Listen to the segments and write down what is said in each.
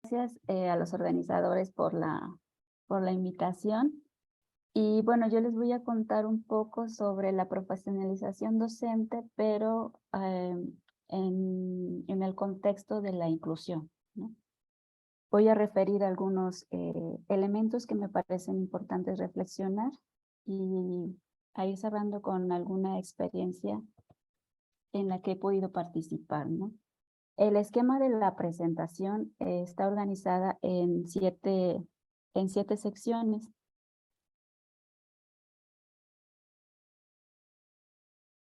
Gracias a los organizadores por la invitación. Y bueno, yo les voy a contar un poco sobre la profesionalización docente, pero en el contexto de la inclusión, ¿no? Voy a referir algunos elementos que me parecen importantes reflexionar y a ir cerrando con alguna experiencia en la que he podido participar, ¿no? El esquema de la presentación está organizada en siete secciones.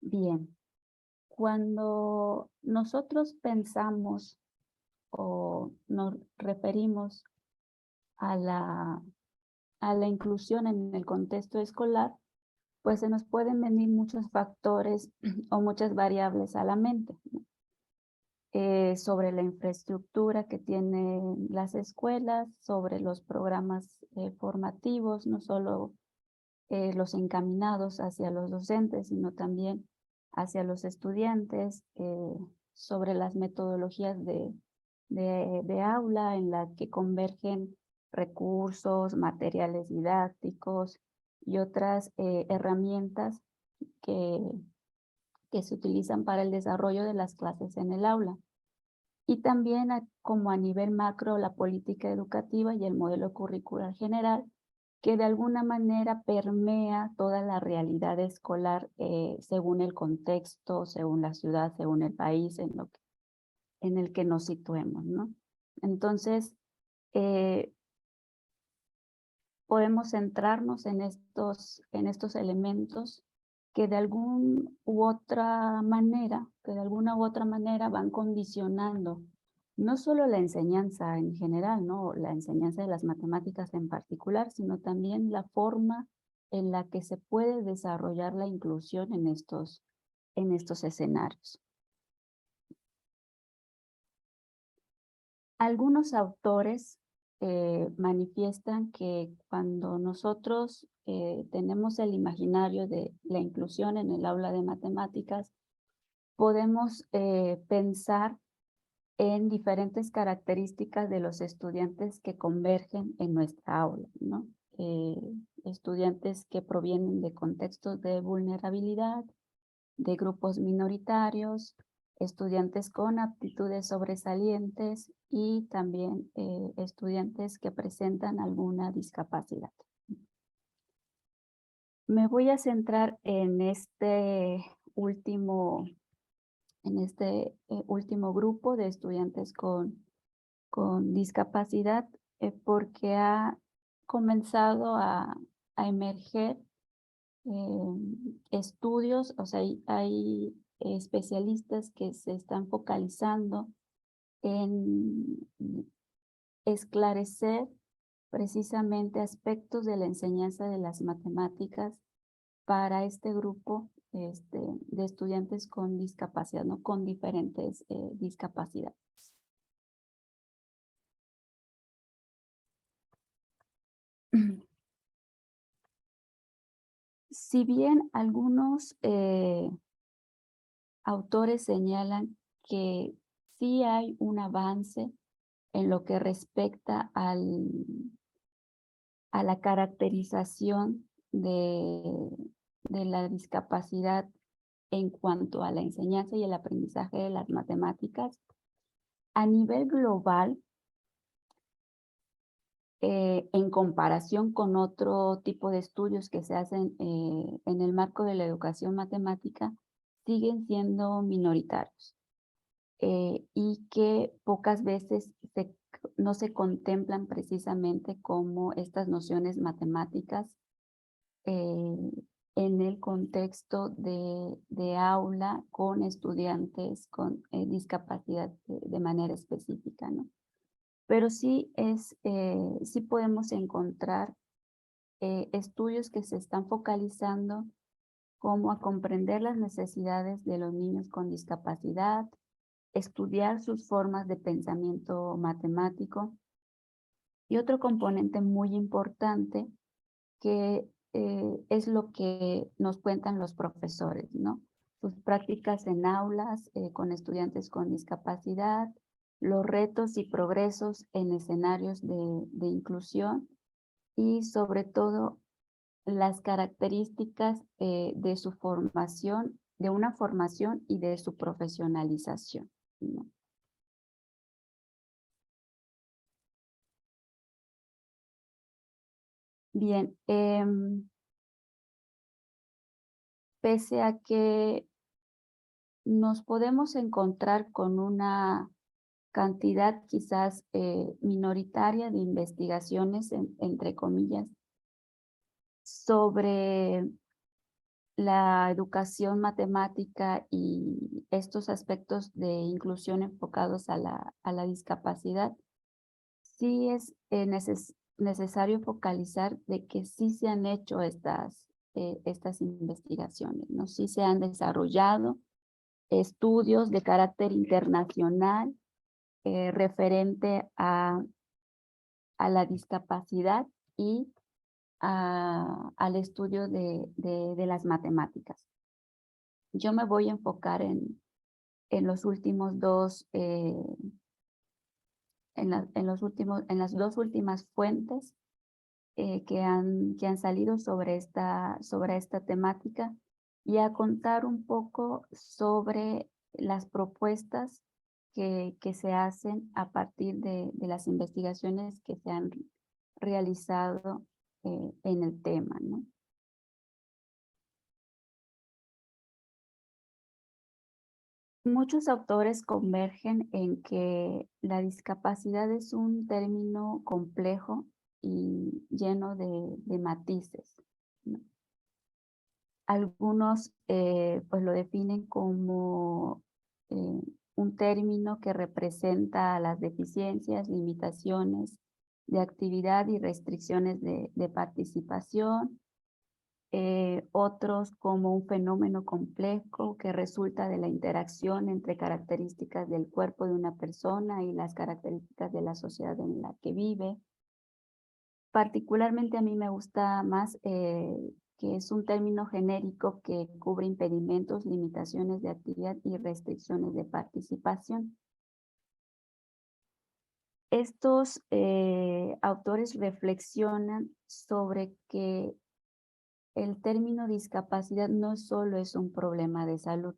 Bien, cuando nosotros pensamos o nos referimos a a la inclusión en el contexto escolar, pues se nos pueden venir muchos factores o muchas variables a la mente, ¿no? Sobre la infraestructura que tienen las escuelas, sobre los programas formativos, no solo los encaminados hacia los docentes, sino también hacia los estudiantes, sobre las metodologías de aula en la que convergen recursos, materiales didácticos y otras herramientas que, que se utilizan para el desarrollo de las clases en el aula. Y también como a nivel macro, la política educativa y el modelo curricular general, que de alguna manera permea toda la realidad escolar según el contexto, según la ciudad, según el país en el que nos situemos, ¿no? Entonces, eh, podemos centrarnos en estos elementos que de alguna u otra manera van condicionando no solo la enseñanza en general, ¿no? La enseñanza de las matemáticas en particular, sino también la forma en la que se puede desarrollar la inclusión en estos escenarios. Algunos autores manifiestan que cuando nosotros tenemos el imaginario de la inclusión en el aula de matemáticas, podemos pensar en diferentes características de los estudiantes que convergen en nuestra aula, ¿no? Estudiantes que provienen de contextos de vulnerabilidad, de grupos minoritarios, estudiantes con aptitudes sobresalientes y también estudiantes que presentan alguna discapacidad. Me voy a centrar en este último grupo de estudiantes con discapacidad porque ha comenzado a emerger estudios, o sea, hay especialistas que se están focalizando en esclarecer precisamente aspectos de la enseñanza de las matemáticas para este grupo de estudiantes con discapacidad, ¿no? Con diferentes discapacidades. Si bien algunos autores señalan que sí hay un avance en lo que respecta a la caracterización de la discapacidad en cuanto a la enseñanza y el aprendizaje de las matemáticas. A nivel global, en comparación con otro tipo de estudios que se hacen en el marco de la educación matemática, siguen siendo minoritarios y que pocas veces no se contemplan precisamente como estas nociones matemáticas en el contexto de aula con estudiantes con discapacidad de manera específica, ¿no? Pero sí sí podemos encontrar estudios que se están focalizando como a comprender las necesidades de los niños con discapacidad, estudiar sus formas de pensamiento matemático y otro componente muy importante que es lo que nos cuentan los profesores, ¿no? Sus prácticas en aulas con estudiantes con discapacidad, los retos y progresos en escenarios de inclusión y sobre todo las características de su formación, de una formación y de su profesionalización, ¿no? Bien, pese a que nos podemos encontrar con una cantidad quizás minoritaria de investigaciones, entre comillas, sobre la educación matemática y estos aspectos de inclusión enfocados a la discapacidad, sí es necesario focalizar de que sí se han hecho estas investigaciones, ¿no? Sí se han desarrollado estudios de carácter internacional referente a la discapacidad y al estudio de las matemáticas. Yo me voy a enfocar en los últimos dos, en las dos últimas fuentes que han salido sobre esta temática y a contar un poco sobre las propuestas que se hacen a partir de las investigaciones que se han realizado en el tema, ¿no? Muchos autores convergen en que la discapacidad es un término complejo y lleno de matices, ¿no? Algunos pues lo definen como un término que representa las deficiencias, limitaciones de actividad y restricciones de participación. Otros como un fenómeno complejo que resulta de la interacción entre características del cuerpo de una persona y las características de la sociedad en la que vive. Particularmente a mí me gusta más que es un término genérico que cubre impedimentos, limitaciones de actividad y restricciones de participación. Estos autores reflexionan sobre que el término discapacidad no solo es un problema de salud.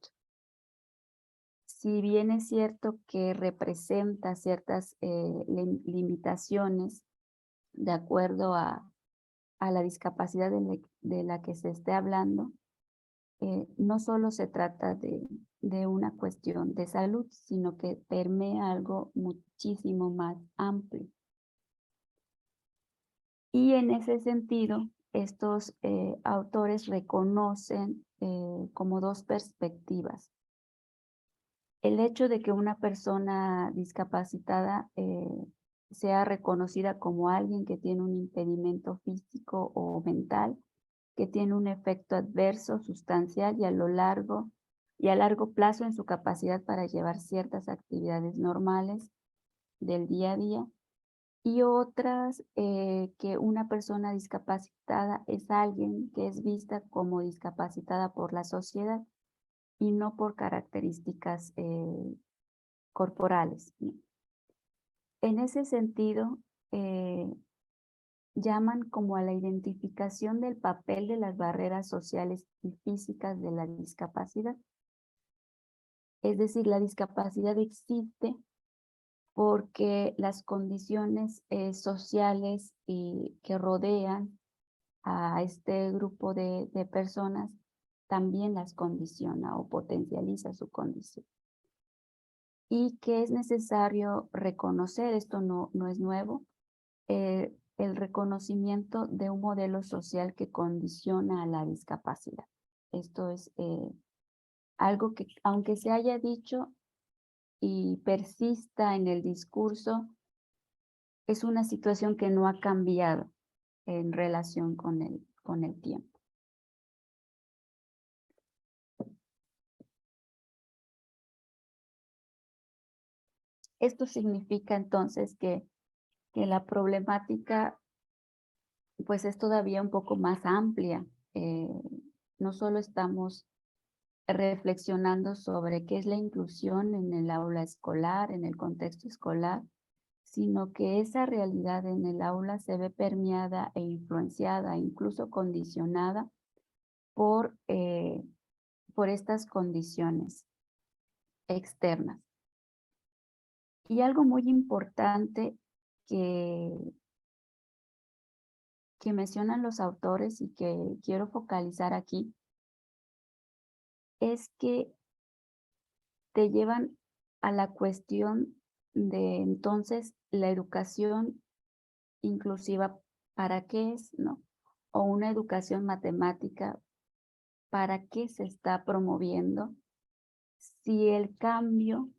Si bien es cierto que representa ciertas limitaciones de acuerdo a la discapacidad de la que se esté hablando, no solo se trata de una cuestión de salud, sino que permea algo muchísimo más amplio. Y en ese sentido, estos autores reconocen como dos perspectivas. El hecho de que una persona discapacitada sea reconocida como alguien que tiene un impedimento físico o mental, que tiene un efecto adverso sustancial y a largo plazo en su capacidad para llevar ciertas actividades normales del día a día, y otras que una persona discapacitada es alguien que es vista como discapacitada por la sociedad y no por características corporales, ¿no? En ese sentido, llaman como a la identificación del papel de las barreras sociales y físicas de la discapacidad. Es decir, la discapacidad existe porque las condiciones sociales que rodean a este grupo de personas también las condiciona o potencializa su condición. Y que es necesario reconocer, esto no es nuevo, el reconocimiento de un modelo social que condiciona a la discapacidad. Esto es algo que, aunque se haya dicho y persista en el discurso, es una situación que no ha cambiado en relación con el tiempo. Esto significa entonces que la problemática pues es todavía un poco más amplia. No solo estamos reflexionando sobre qué es la inclusión en el aula escolar, en el contexto escolar, sino que esa realidad en el aula se ve permeada e influenciada, incluso condicionada por estas condiciones externas. Y algo muy importante que mencionan los autores y que quiero focalizar aquí es que te llevan a la cuestión de entonces la educación inclusiva, ¿para qué es, no? O una educación matemática, ¿para qué se está promoviendo si el cambio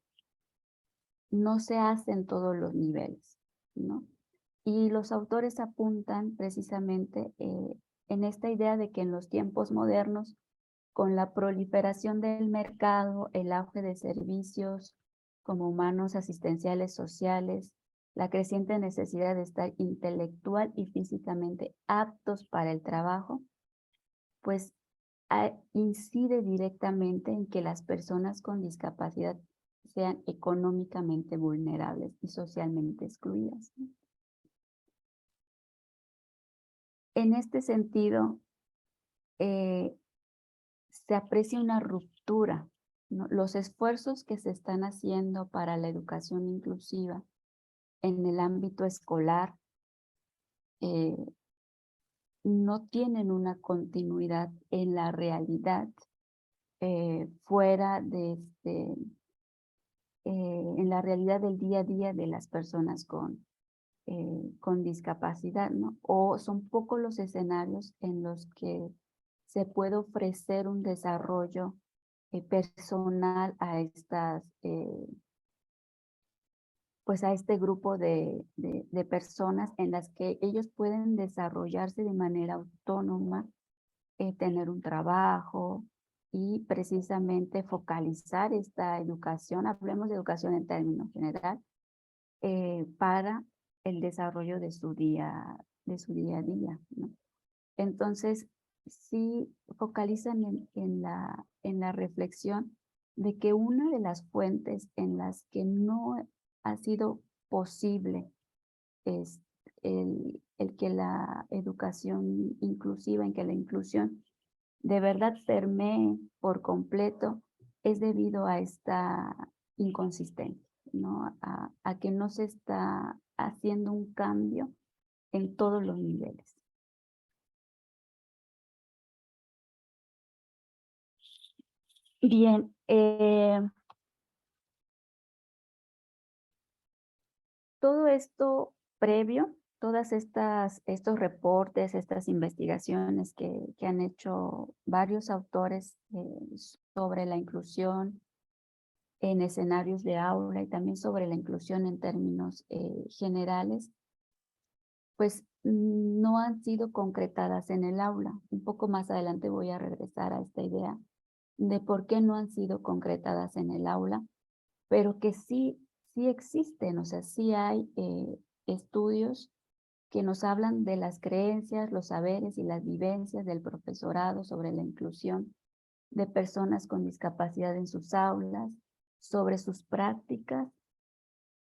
no se hace en todos los niveles, ¿no? Y los autores apuntan precisamente en esta idea de que en los tiempos modernos, con la proliferación del mercado, el auge de servicios como humanos, asistenciales, sociales, la creciente necesidad de estar intelectual y físicamente aptos para el trabajo, pues incide directamente en que las personas con discapacidad sean económicamente vulnerables y socialmente excluidas, ¿no? En este sentido, se aprecia una ruptura, ¿no? Los esfuerzos que se están haciendo para la educación inclusiva en el ámbito escolar eh, no tienen una continuidad en la realidad fuera de en la realidad del día a día de las personas con discapacidad, ¿no? O son pocos los escenarios en los que se puede ofrecer un desarrollo personal a estas, pues a este grupo de personas en las que ellos pueden desarrollarse de manera autónoma, tener un trabajo y precisamente focalizar esta educación, hablemos de educación en términos general, para el desarrollo de su día a día, ¿no? Entonces, sí focalizan en la reflexión de que una de las fuentes en las que no ha sido posible es el que la educación inclusiva, en que la inclusión de verdad permee por completo, es debido a esta inconsistencia, ¿no? A que no se está haciendo un cambio en todos los niveles. Bien, todo esto previo, estos reportes, estas investigaciones que han hecho varios autores sobre la inclusión en escenarios de aula y también sobre la inclusión en términos generales, pues no han sido concretadas en el aula. Un poco más adelante voy a regresar a esta idea de por qué no han sido concretadas en el aula, pero que sí existen, o sea, sí hay estudios que nos hablan de las creencias, los saberes y las vivencias del profesorado sobre la inclusión de personas con discapacidad en sus aulas, sobre sus prácticas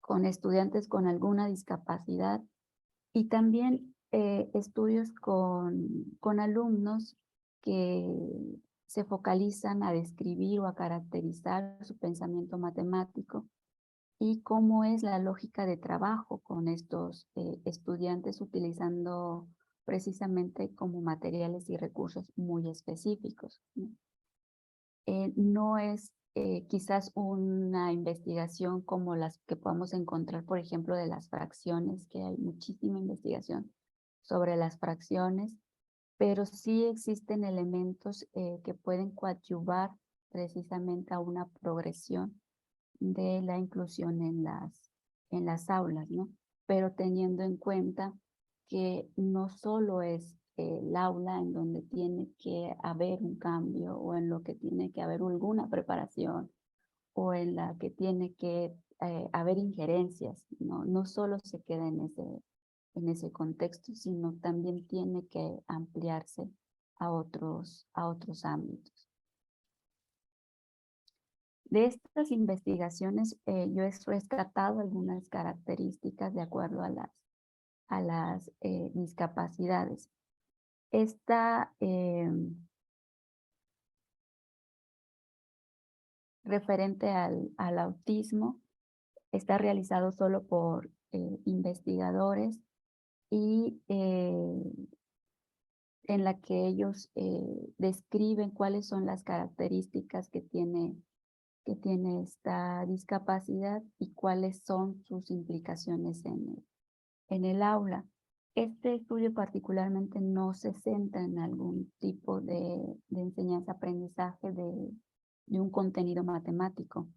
con estudiantes con alguna discapacidad y también estudios con alumnos que se focalizan a describir o a caracterizar su pensamiento matemático y cómo es la lógica de trabajo con estos estudiantes utilizando precisamente como materiales y recursos muy específicos, ¿no? No es quizás una investigación como las que podemos encontrar, por ejemplo, de las fracciones, que hay muchísima investigación sobre las fracciones, pero sí existen elementos que pueden coadyuvar precisamente a una progresión de la inclusión en las aulas, ¿no? Pero teniendo en cuenta que no solo es el aula en donde tiene que haber un cambio o en lo que tiene que haber alguna preparación o en la que tiene que haber injerencias, ¿no? No solo se queda en ese contexto, sino también tiene que ampliarse a otros ámbitos. De estas investigaciones, yo he rescatado algunas características de acuerdo a las discapacidades. Esta referente al autismo está realizado solo por investigadores y en la que ellos describen cuáles son las características que tiene esta discapacidad y cuáles son sus implicaciones en el aula. Este estudio particularmente no se centra en algún tipo de enseñanza-aprendizaje de un contenido matemático,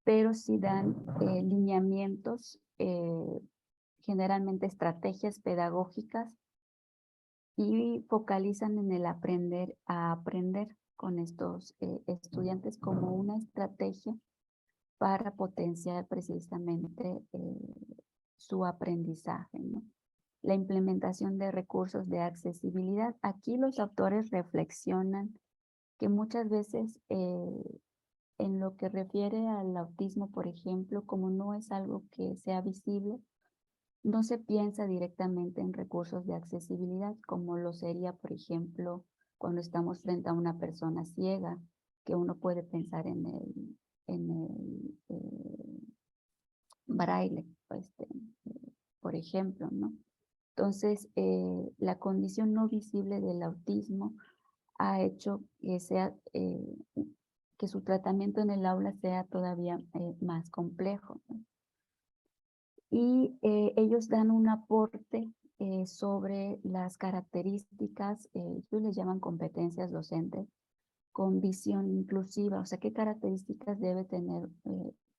pero sí dan lineamientos, generalmente estrategias pedagógicas, y focalizan en el aprender a aprender con estos estudiantes como una estrategia para potenciar precisamente su aprendizaje, ¿no? La implementación de recursos de accesibilidad. Aquí los autores reflexionan que muchas veces en lo que refiere al autismo, por ejemplo, como no es algo que sea visible, no se piensa directamente en recursos de accesibilidad, como lo sería, por ejemplo, cuando estamos frente a una persona ciega, que uno puede pensar en el braille, por ejemplo, ¿no? Entonces, la condición no visible del autismo ha hecho que que su tratamiento en el aula sea todavía más complejo, ¿no? Y ellos dan un aporte sobre las características, ellos les llaman competencias docentes, con visión inclusiva. O sea, ¿qué características debe tener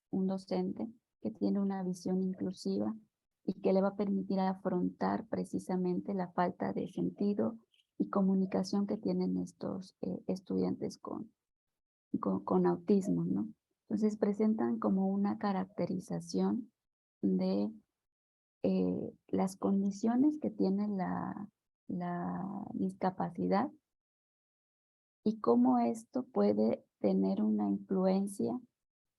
un docente que tiene una visión inclusiva y que le va a permitir afrontar precisamente la falta de sentido y comunicación que tienen estos estudiantes con autismo, ¿no? Entonces presentan como una caracterización de las condiciones que tiene la discapacidad y cómo esto puede tener una influencia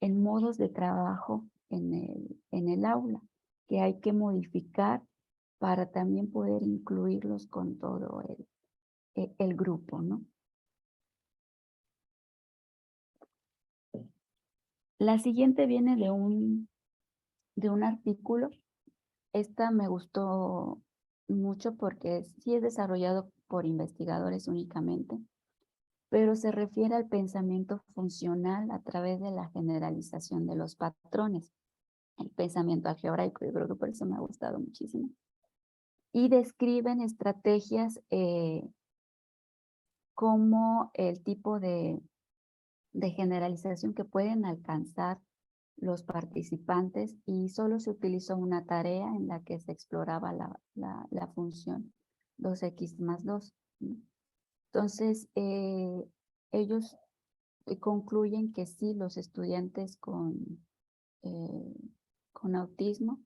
en modos de trabajo en el aula, que hay que modificar para también poder incluirlos con todo el grupo, ¿no? La siguiente viene de un artículo. Esta me gustó mucho porque sí es desarrollado por investigadores únicamente, pero se refiere al pensamiento funcional a través de la generalización de los patrones, el pensamiento algebraico. Yo creo que por eso me ha gustado muchísimo. Y describen estrategias como el tipo de generalización que pueden alcanzar los participantes, y solo se utilizó una tarea en la que se exploraba la función 2x más 2. Entonces, ellos concluyen que sí, los estudiantes con autismo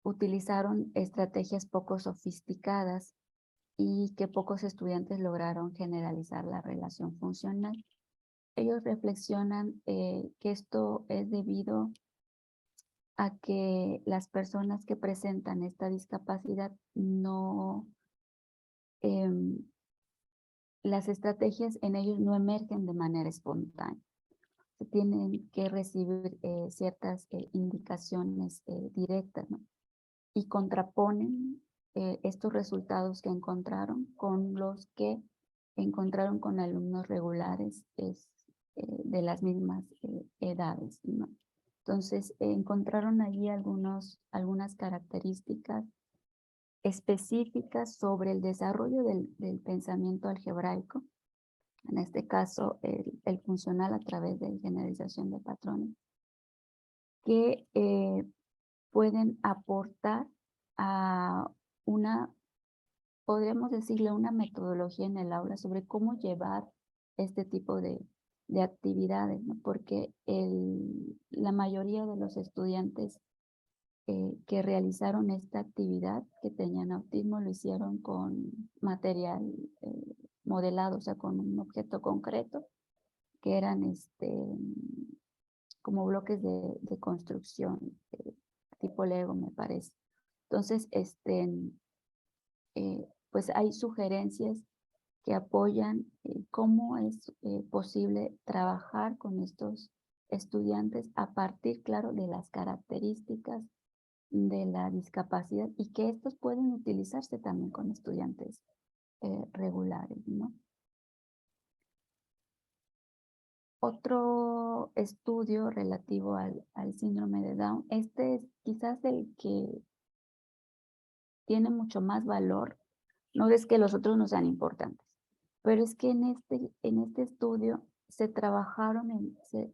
utilizaron estrategias poco sofisticadas y que pocos estudiantes lograron generalizar la relación funcional. Ellos reflexionan que esto es debido a que las personas que presentan esta discapacidad las estrategias en ellos no emergen de manera espontánea. Se tienen que recibir ciertas indicaciones directas, ¿no? Y contraponen estos resultados que encontraron con los que encontraron con alumnos regulares de las mismas edades, ¿no? Entonces, encontraron allí algunas características específicas sobre el desarrollo del pensamiento algebraico, en este caso el funcional a través de generalización de patrones, que pueden aportar a podríamos decirle, una metodología en el aula sobre cómo llevar este tipo de actividades, ¿no? Porque la mayoría de los estudiantes que realizaron esta actividad, que tenían autismo, lo hicieron con material modelado, o sea, con un objeto concreto, que eran como bloques de construcción, tipo Lego, me parece. Entonces, pues hay sugerencias que apoyan cómo es posible trabajar con estos estudiantes a partir, claro, de las características de la discapacidad y que estos pueden utilizarse también con estudiantes regulares, ¿no? Otro estudio relativo al síndrome de Down, este es quizás el que tiene mucho más valor. No es que los otros no sean importantes, pero es que en este estudio se trabajaron, se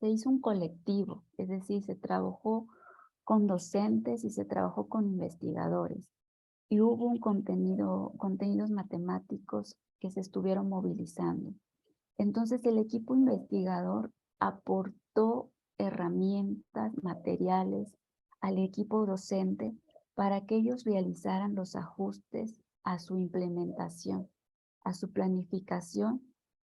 hizo un colectivo, es decir, se trabajó con docentes y se trabajó con investigadores. Y hubo contenidos matemáticos que se estuvieron movilizando. Entonces el equipo investigador aportó herramientas, materiales al equipo docente para que ellos realizaran los ajustes a su implementación, a su planificación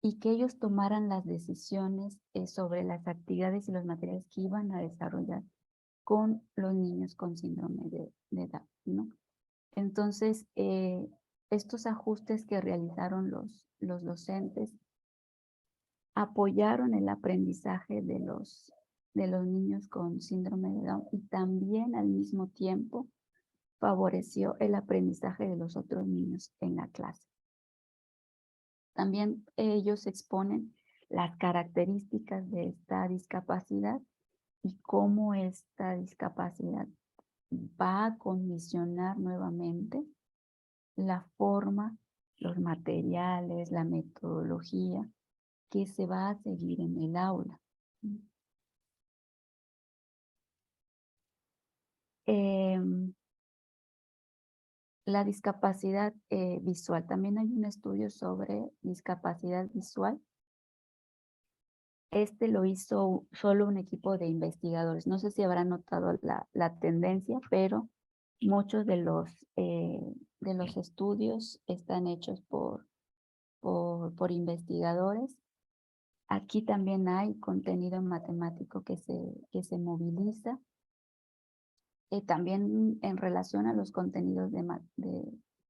y que ellos tomaran las decisiones sobre las actividades y los materiales que iban a desarrollar con los niños con síndrome de Down, ¿no? Entonces, estos ajustes que realizaron los docentes apoyaron el aprendizaje de los niños con síndrome de Down y también al mismo tiempo favoreció el aprendizaje de los otros niños en la clase. También ellos exponen las características de esta discapacidad y cómo esta discapacidad va a condicionar nuevamente la forma, los materiales, la metodología que se va a seguir en el aula. La discapacidad visual. También hay un estudio sobre discapacidad visual. Este lo hizo solo un equipo de investigadores. No sé si habrán notado la tendencia, pero muchos de los estudios están hechos por investigadores. Aquí también hay contenido matemático que se moviliza. También en relación a los contenidos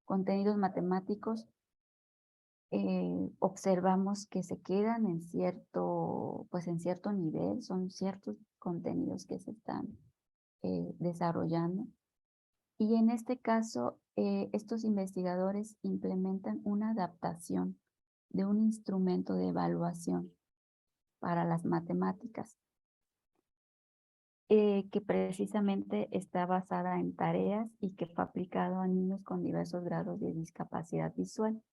contenidos matemáticos, observamos que se quedan en cierto nivel, son ciertos contenidos que se están desarrollando. Y en este caso, estos investigadores implementan una adaptación de un instrumento de evaluación para las matemáticas, que precisamente está basada en tareas y que fue aplicado a niños con diversos grados de discapacidad visual.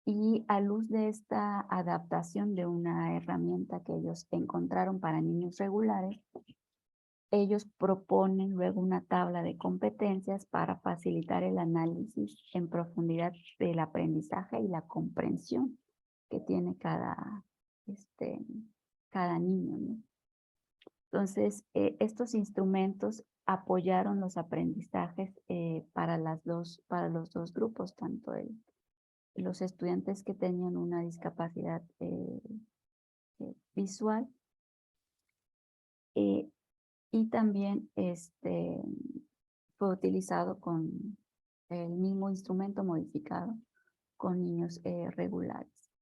Y a luz de esta adaptación de una herramienta que ellos encontraron para niños regulares, ellos proponen luego una tabla de competencias para facilitar el análisis en profundidad del aprendizaje y la comprensión que tiene cada niño, ¿no? Entonces, estos instrumentos apoyaron los aprendizajes para los dos grupos, tanto los estudiantes que tenían una discapacidad visual y también fue utilizado con el mismo instrumento modificado con niños regulares.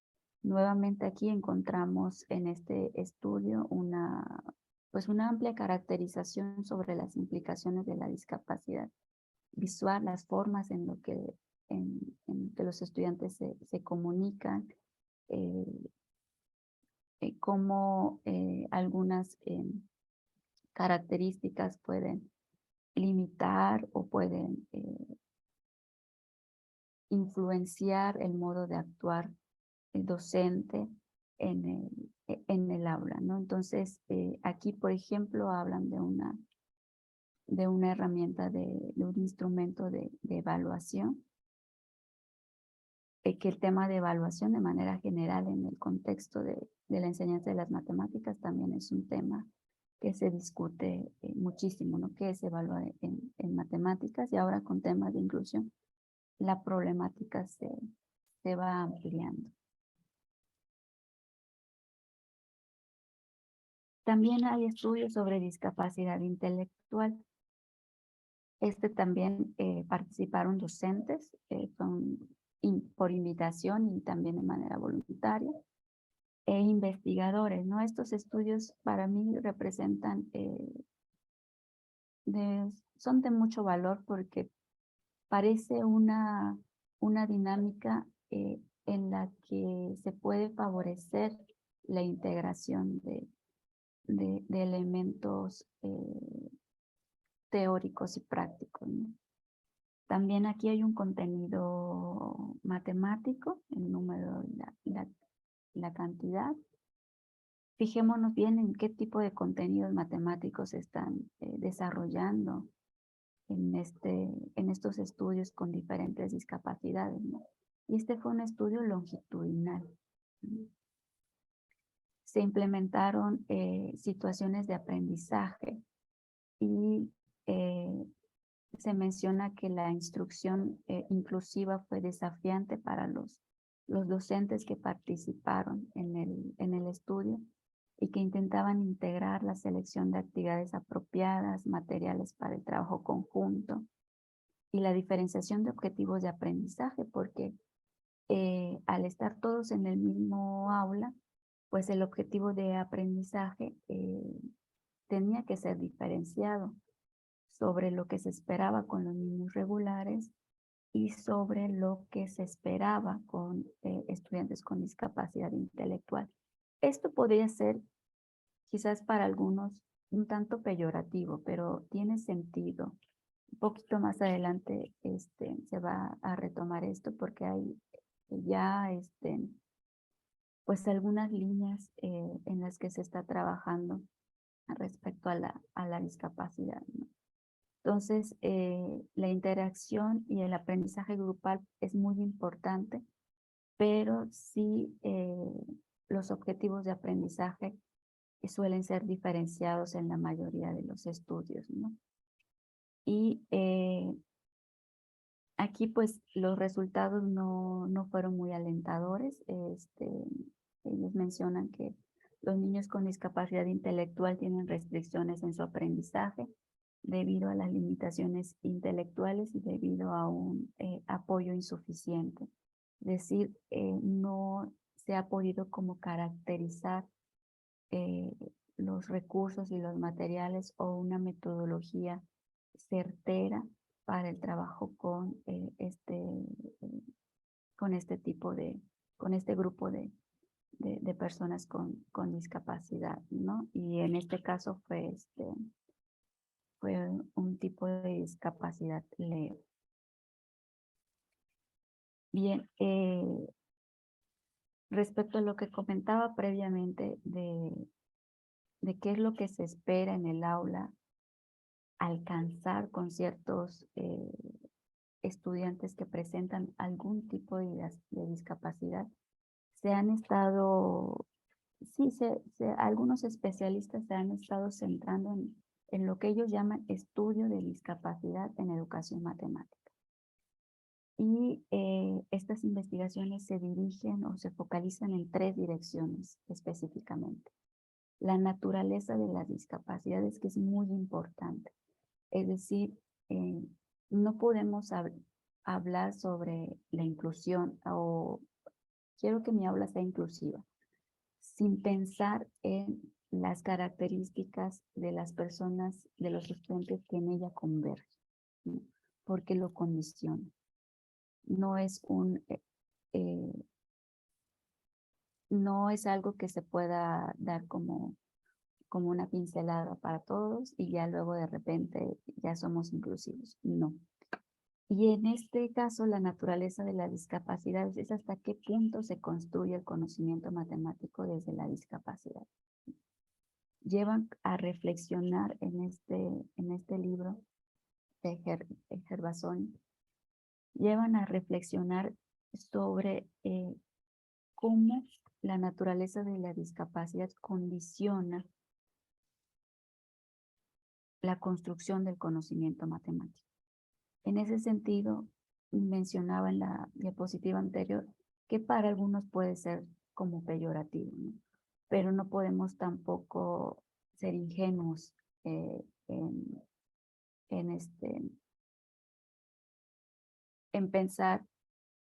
Nuevamente aquí encontramos en este estudio una amplia caracterización sobre las implicaciones de la discapacidad visual, las formas en que los estudiantes se comunican, cómo algunas características pueden limitar o pueden influenciar el modo de actuar el docente en el aula, ¿no? Entonces, aquí, por ejemplo, hablan de una herramienta, de un instrumento de evaluación, que el tema de evaluación de manera general en el contexto de la enseñanza de las matemáticas también es un tema que se discute muchísimo, ¿no? ¿Qué se evalúa en matemáticas? Y ahora con temas de inclusión, la problemática se va ampliando. También hay estudios sobre discapacidad intelectual. También participaron docentes por invitación y también de manera voluntaria, e investigadores, ¿no? Estos estudios para mí representan, son de mucho valor porque parece una dinámica en la que se puede favorecer la integración de elementos teóricos y prácticos, ¿no? También aquí hay un contenido matemático, el número, la cantidad. Fijémonos bien en qué tipo de contenidos matemáticos se están desarrollando en estos estudios con diferentes discapacidades, ¿no? Y este fue un estudio longitudinal, ¿no? Se implementaron situaciones de aprendizaje y se menciona que la instrucción inclusiva fue desafiante para los docentes que participaron en el estudio y que intentaban integrar la selección de actividades apropiadas, materiales para el trabajo conjunto y la diferenciación de objetivos de aprendizaje, porque al estar todos en el mismo aula, pues el objetivo de aprendizaje tenía que ser diferenciado sobre lo que se esperaba con los niños regulares y sobre lo que se esperaba con estudiantes con discapacidad intelectual. Esto podría ser quizás para algunos un tanto peyorativo, pero tiene sentido. Un poquito más adelante se va a retomar esto porque hay ya pues algunas líneas en las que se está trabajando respecto a la discapacidad, ¿no? Entonces, la interacción y el aprendizaje grupal es muy importante, pero sí los objetivos de aprendizaje suelen ser diferenciados en la mayoría de los estudios, ¿no? Y aquí pues los resultados no fueron muy alentadores. Ellos mencionan que los niños con discapacidad intelectual tienen restricciones en su aprendizaje debido a las limitaciones intelectuales y debido a un apoyo insuficiente. Es decir, no se ha podido como caracterizar los recursos y los materiales o una metodología certera para el trabajo con con este grupo de personas con discapacidad, ¿no? Y en este caso fue un tipo de discapacidad leve. Bien, respecto a lo que comentaba previamente de qué es lo que se espera en el aula alcanzar con ciertos estudiantes que presentan algún tipo de discapacidad, se han estado, sí, algunos especialistas se han estado centrando en lo que ellos llaman estudio de discapacidad en educación matemática. Y estas investigaciones se dirigen o se focalizan en 3 direcciones específicamente. La naturaleza de las discapacidades, que es muy importante. Es decir, no podemos hablar sobre la inclusión o quiero que mi aula sea inclusiva sin pensar en las características de las personas, de los estudiantes que en ella convergen, ¿no? Porque lo condiciona. No es no es algo que se pueda dar como una pincelada para todos y ya luego de repente ya somos inclusivos. No. Y en este caso, la naturaleza de las discapacidades es hasta qué punto se construye el conocimiento matemático desde la discapacidad. Llevan a reflexionar en este libro de Gervasoni, llevan a reflexionar sobre cómo la naturaleza de la discapacidad condiciona la construcción del conocimiento matemático. En ese sentido, mencionaba en la diapositiva anterior que para algunos puede ser como peyorativo, ¿no? Pero no podemos tampoco ser ingenuos en pensar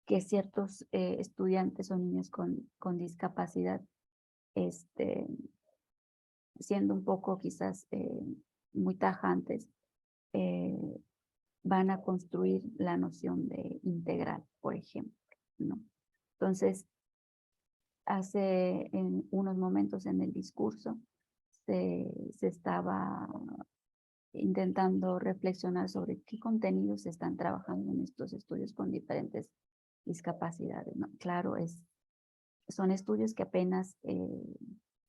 que ciertos estudiantes o niños con discapacidad, siendo un poco quizás muy tajantes, van a construir la noción de integral, por ejemplo, ¿no? Entonces, hace unos momentos en el discurso se estaba intentando reflexionar sobre qué contenidos se están trabajando en estos estudios con diferentes discapacidades, ¿no? Claro, son estudios que apenas,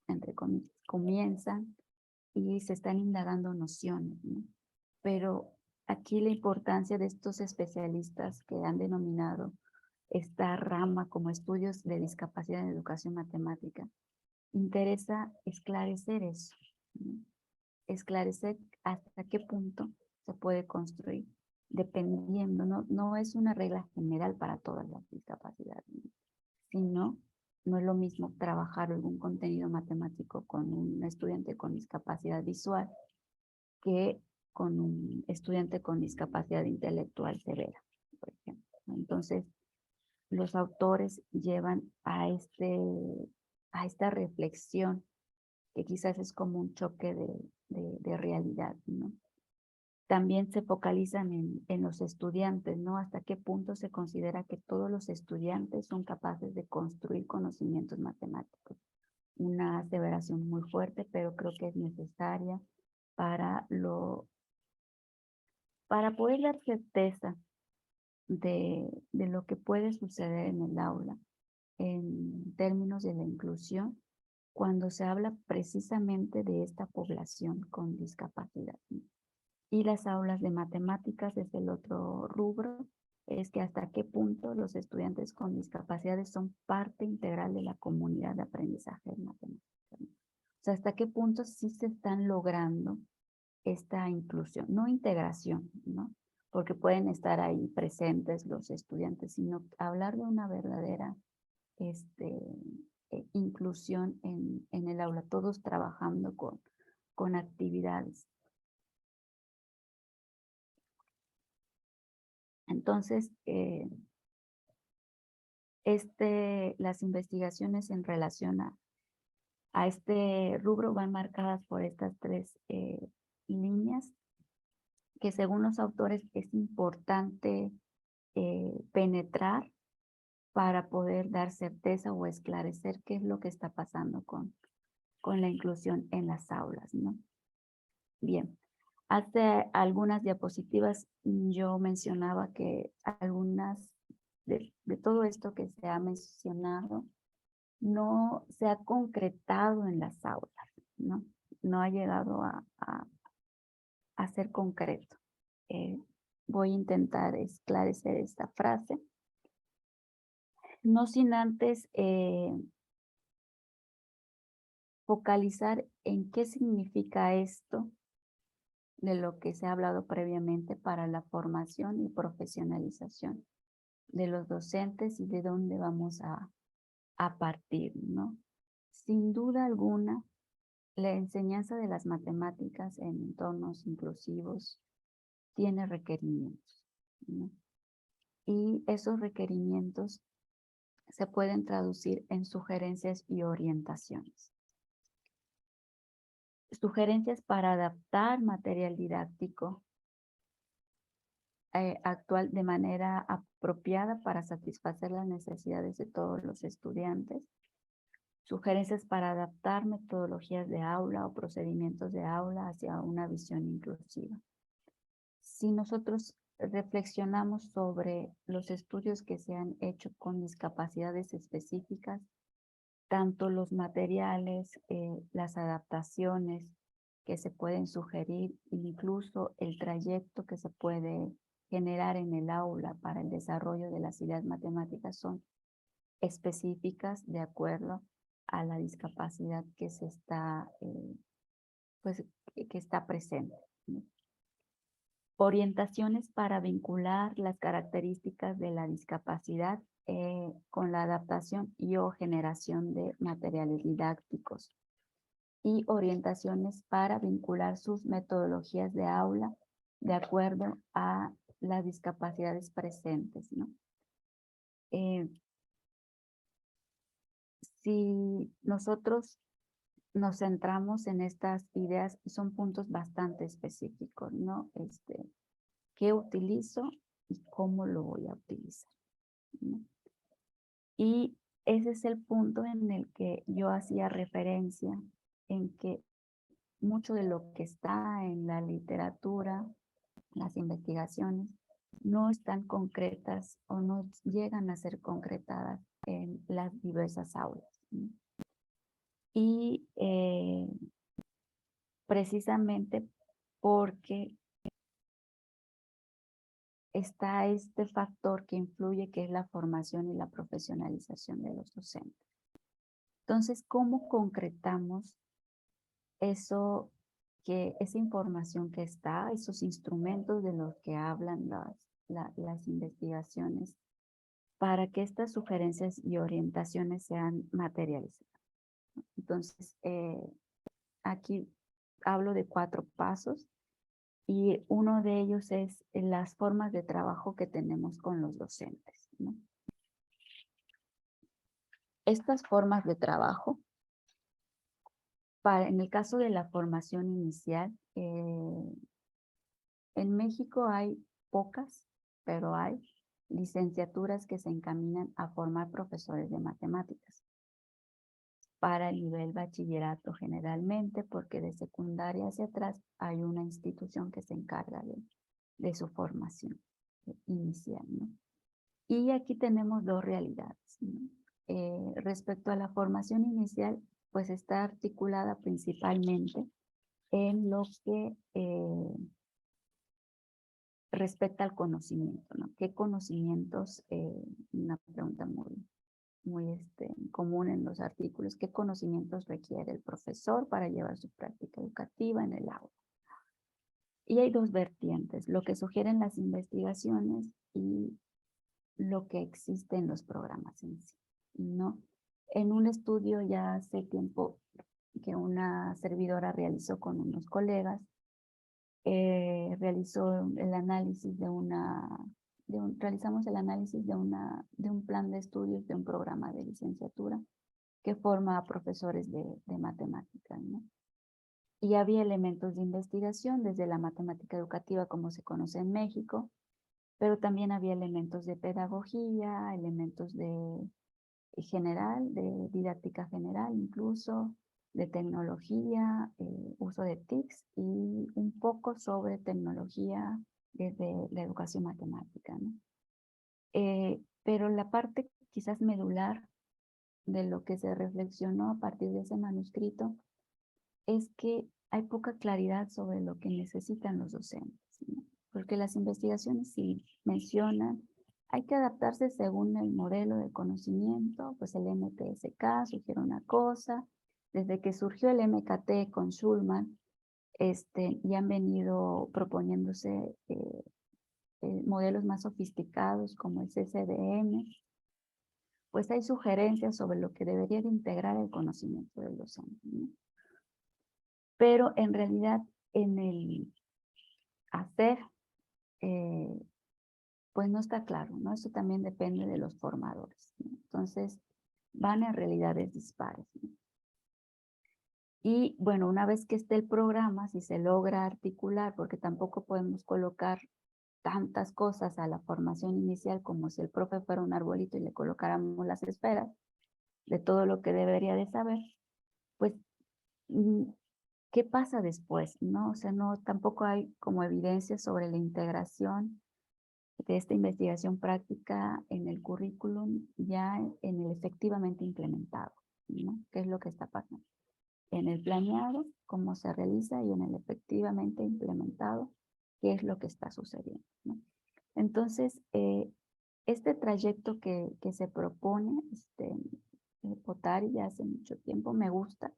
entre comillas, comienzan y se están indagando nociones, ¿no? Pero aquí la importancia de estos especialistas que han denominado esta rama como estudios de discapacidad en educación matemática, interesa esclarecer eso, ¿no? Esclarecer hasta qué punto se puede construir, dependiendo, no es una regla general para todas las discapacidades, ¿no? Sino, no es lo mismo trabajar algún contenido matemático con un estudiante con discapacidad visual que con un estudiante con discapacidad intelectual severa, por ejemplo. Entonces, los autores llevan a esta reflexión, que quizás es como un choque de realidad, ¿no? También se focalizan en los estudiantes, ¿no? Hasta qué punto se considera que todos los estudiantes son capaces de construir conocimientos matemáticos. Una aseveración muy fuerte, pero creo que es necesaria para poder dar certeza de lo que puede suceder en el aula en términos de la inclusión cuando se habla precisamente de esta población con discapacidad. Y las aulas de matemáticas es el otro rubro, es que hasta qué punto los estudiantes con discapacidades son parte integral de la comunidad de aprendizaje de matemáticas, ¿no? O sea, hasta qué punto sí se están logrando esta inclusión, no integración, ¿no? Porque pueden estar ahí presentes los estudiantes, sino hablar de una verdadera inclusión en el aula, todos trabajando con actividades. Entonces, las investigaciones en relación a este rubro van marcadas por estas tres líneas que según los autores es importante penetrar para poder dar certeza o esclarecer qué es lo que está pasando con la inclusión en las aulas, ¿no? Bien, hace algunas diapositivas yo mencionaba que algunas de todo esto que se ha mencionado no se ha concretado en las aulas, ¿no? No ha llegado a ser concreto. Voy a intentar esclarecer esta frase. No sin antes focalizar en qué significa esto de lo que se ha hablado previamente para la formación y profesionalización de los docentes y de dónde vamos a partir, ¿no? Sin duda alguna, la enseñanza de las matemáticas en entornos inclusivos tiene requerimientos, ¿no? Y esos requerimientos se pueden traducir en sugerencias y orientaciones. Sugerencias para adaptar material didáctico actual de manera apropiada para satisfacer las necesidades de todos los estudiantes. Sugerencias para adaptar metodologías de aula o procedimientos de aula hacia una visión inclusiva. Si nosotros reflexionamos sobre los estudios que se han hecho con discapacidades específicas, tanto los materiales, las adaptaciones que se pueden sugerir, incluso el trayecto que se puede generar en el aula para el desarrollo de las ideas matemáticas son específicas de acuerdo a la discapacidad que se está, que está presente, ¿no? Orientaciones para vincular las características de la discapacidad con la adaptación y o generación de materiales didácticos. y orientaciones para vincular sus metodologías de aula de acuerdo a las discapacidades presentes, ¿no? Si nosotros nos centramos en estas ideas, son puntos bastante específicos, ¿no? ¿Qué utilizo y cómo lo voy a utilizar, ¿no? Y ese es el punto en el que yo hacía referencia, en que mucho de lo que está en la literatura, las investigaciones, no están concretas o no llegan a ser concretadas en las diversas aulas, ¿no? Y precisamente porque está este factor que influye, que es la formación y la profesionalización de los docentes. Entonces, ¿cómo concretamos eso, esa información que está, esos instrumentos de los que hablan las investigaciones, para que estas sugerencias y orientaciones sean materializadas? Entonces, aquí hablo de 4 pasos y uno de ellos es las formas de trabajo que tenemos con los docentes, ¿no? Estas formas de trabajo, en el caso de la formación inicial, en México hay pocas, pero hay licenciaturas que se encaminan a formar profesores de matemáticas para el nivel bachillerato generalmente, porque de secundaria hacia atrás hay una institución que se encarga de su formación inicial, ¿no? Y aquí tenemos 2 realidades, ¿no? Respecto a la formación inicial, pues está articulada principalmente en lo que respecta al conocimiento, ¿no? ¿Qué conocimientos? Una pregunta muy común en los artículos. ¿Qué conocimientos requiere el profesor para llevar su práctica educativa en el aula? Y hay 2 vertientes, lo que sugieren las investigaciones y lo que existe en los programas en sí, ¿no? En un estudio ya hace tiempo que una servidora realizó con unos colegas, realizó el análisis realizamos el análisis de un plan de estudios de un programa de licenciatura que forma a profesores de matemática, ¿no? Y había elementos de investigación desde la matemática educativa como se conoce en México, pero también había elementos de pedagogía, elementos de general, de didáctica general incluso, de tecnología, uso de TICs y un poco sobre tecnología desde la educación matemática, ¿no? Pero la parte quizás medular de lo que se reflexionó a partir de ese manuscrito es que hay poca claridad sobre lo que necesitan los docentes, ¿no? Porque las investigaciones sí mencionan, hay que adaptarse según el modelo de conocimiento, pues el MTSK sugiere una cosa, desde que surgió el MKT con Schulman, y han venido proponiéndose modelos más sofisticados como el CCDM, pues hay sugerencias sobre lo que debería de integrar el conocimiento del docente, ¿no? Pero en realidad en el hacer, pues no está claro, ¿no? Eso también depende de los formadores, ¿no? Entonces, van en realidades dispares, ¿no? Y bueno, una vez que esté el programa, si se logra articular, porque tampoco podemos colocar tantas cosas a la formación inicial como si el profe fuera un arbolito y le colocáramos las esferas de todo lo que debería de saber, pues ¿qué pasa después? ¿No? O sea, no, tampoco hay como evidencia sobre la integración de esta investigación práctica en el currículum ya en el efectivamente implementado, ¿no? ¿Qué es lo que está pasando? En el planeado, cómo se realiza, y en el efectivamente implementado, qué es lo que está sucediendo, ¿no? Entonces, este trayecto que se propone, Potari ya hace mucho tiempo, me gusta,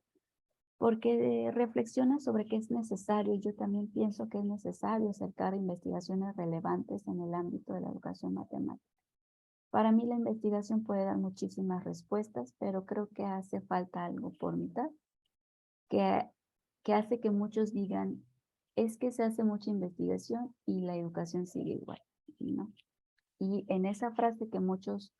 porque reflexiona sobre qué es necesario. Yo también pienso que es necesario acercar investigaciones relevantes en el ámbito de la educación matemática. Para mí la investigación puede dar muchísimas respuestas, pero creo que hace falta algo por mitad, que, que hace que muchos digan, es que se hace mucha investigación y la educación sigue igual, ¿no? Y en esa frase que muchos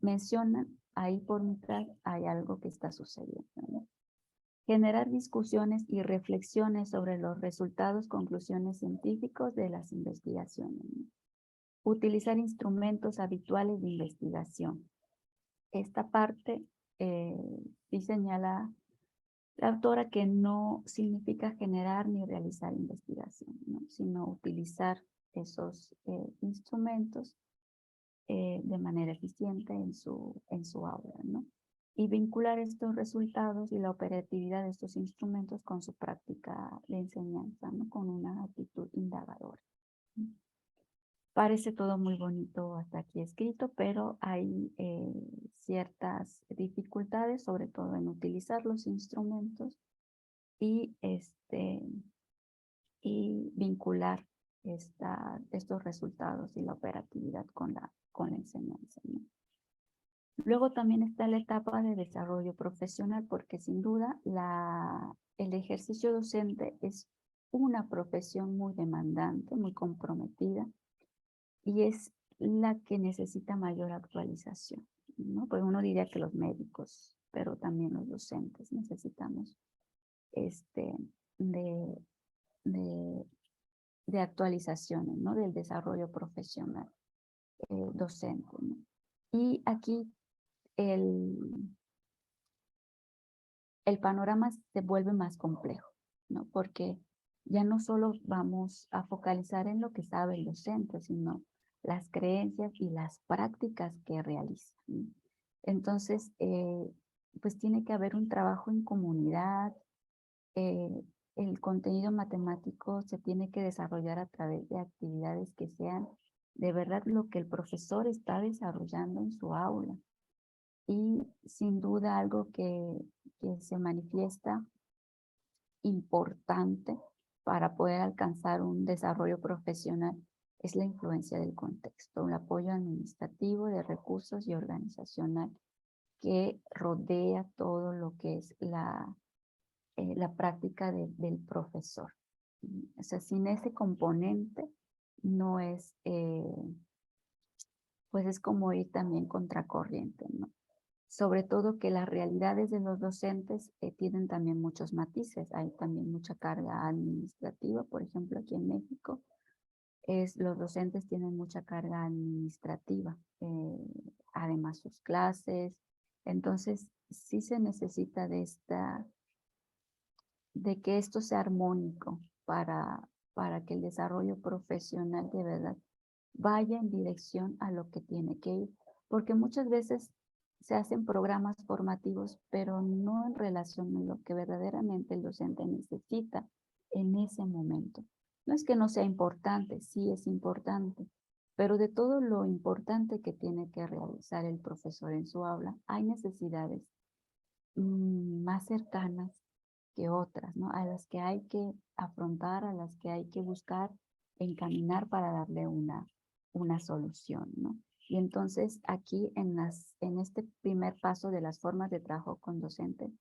mencionan, ahí por mitad hay algo que está sucediendo, ¿no? Generar discusiones y reflexiones sobre los resultados, conclusiones científicos de las investigaciones, ¿no? Utilizar instrumentos habituales de investigación. Esta parte sí señala la autora que no significa generar ni realizar investigación, ¿no? Sino utilizar esos instrumentos de manera eficiente en su aula, ¿no? Y vincular estos resultados y la operatividad de estos instrumentos con su práctica de enseñanza, ¿no? Con una actitud indagadora. Parece todo muy bonito hasta aquí escrito, pero hay ciertas dificultades, sobre todo en utilizar los instrumentos y, y vincular estos resultados y la operatividad con la enseñanza, ¿no? Luego también está la etapa de desarrollo profesional, porque sin duda el ejercicio docente es una profesión muy demandante, muy comprometida, y es la que necesita mayor actualización, ¿no? Pues uno diría que los médicos, pero también los docentes necesitamos de, de, de actualizaciones, ¿no? Del desarrollo profesional docente, ¿no? Y aquí el panorama se vuelve más complejo, ¿no? Porque ya no solo vamos a focalizar en lo que sabe el docente, sino las creencias y las prácticas que realiza, ¿no? Entonces, pues tiene que haber un trabajo en comunidad. El contenido matemático se tiene que desarrollar a través de actividades que sean de verdad lo que el profesor está desarrollando en su aula. Y sin duda algo que se manifiesta importante para poder alcanzar un desarrollo profesional es la influencia del contexto, el apoyo administrativo, de recursos y organizacional que rodea todo lo que es la práctica del profesor. O sea, sin ese componente no es, pues es como ir también contracorriente, ¿no? Sobre todo que las realidades de los docentes tienen también muchos matices. Hay también mucha carga administrativa. Por ejemplo, aquí en México, los docentes tienen mucha carga administrativa. Además, sus clases. Entonces, sí se necesita de que esto sea armónico para que el desarrollo profesional de verdad vaya en dirección a lo que tiene que ir. Porque muchas veces se hacen programas formativos, pero no en relación a lo que verdaderamente el docente necesita en ese momento. No es que no sea importante, sí es importante, pero de todo lo importante que tiene que realizar el profesor en su aula, hay necesidades más cercanas que otras, ¿no? A las que hay que afrontar, a las que hay que buscar encaminar para darle una solución, ¿no? Y entonces aquí en este primer paso de las formas de trabajo con docente,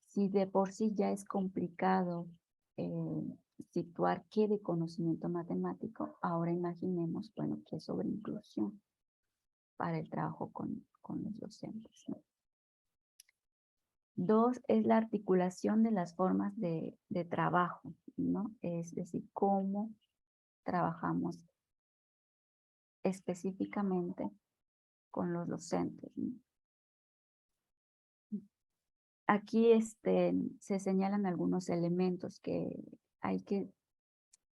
si de por sí ya es complicado situar qué de conocimiento matemático, ahora imaginemos, bueno, qué sobre inclusión para el trabajo con los docentes, ¿no? Dos, es la articulación de las formas de trabajo, ¿no? Es decir, cómo trabajamos específicamente con los docentes, ¿no? Aquí se señalan algunos elementos que hay que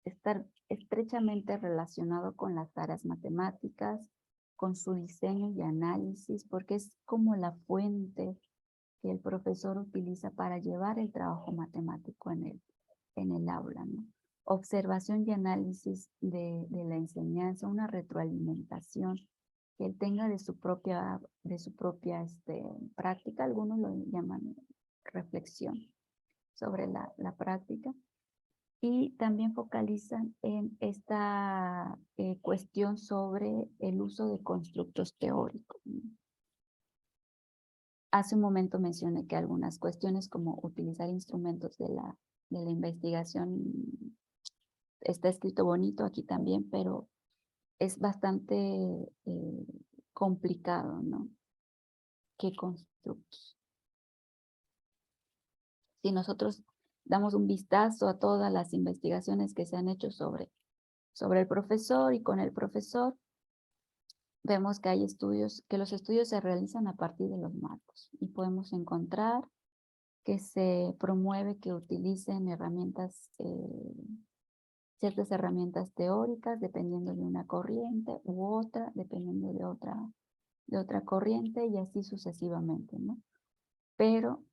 estar estrechamente relacionado con las tareas matemáticas, con su diseño y análisis, porque es como la fuente que el profesor utiliza para llevar el trabajo matemático en el aula, ¿no? Observación y análisis de la enseñanza, una retroalimentación que él tenga de su propia práctica, algunos lo llaman reflexión sobre la práctica, y también focalizan en esta cuestión sobre el uso de constructos teóricos, ¿no? Hace un momento mencioné que algunas cuestiones como utilizar instrumentos de la investigación está escrito bonito aquí también, pero es bastante complicado, ¿no? ¿Qué constructos? Si nosotros damos un vistazo a todas las investigaciones que se han hecho sobre el profesor y con el profesor, vemos que hay estudios, que los estudios se realizan a partir de los marcos y podemos encontrar que se promueve que utilicen herramientas, ciertas herramientas teóricas dependiendo de una corriente u otra, dependiendo de otra corriente y así sucesivamente, ¿no? Pero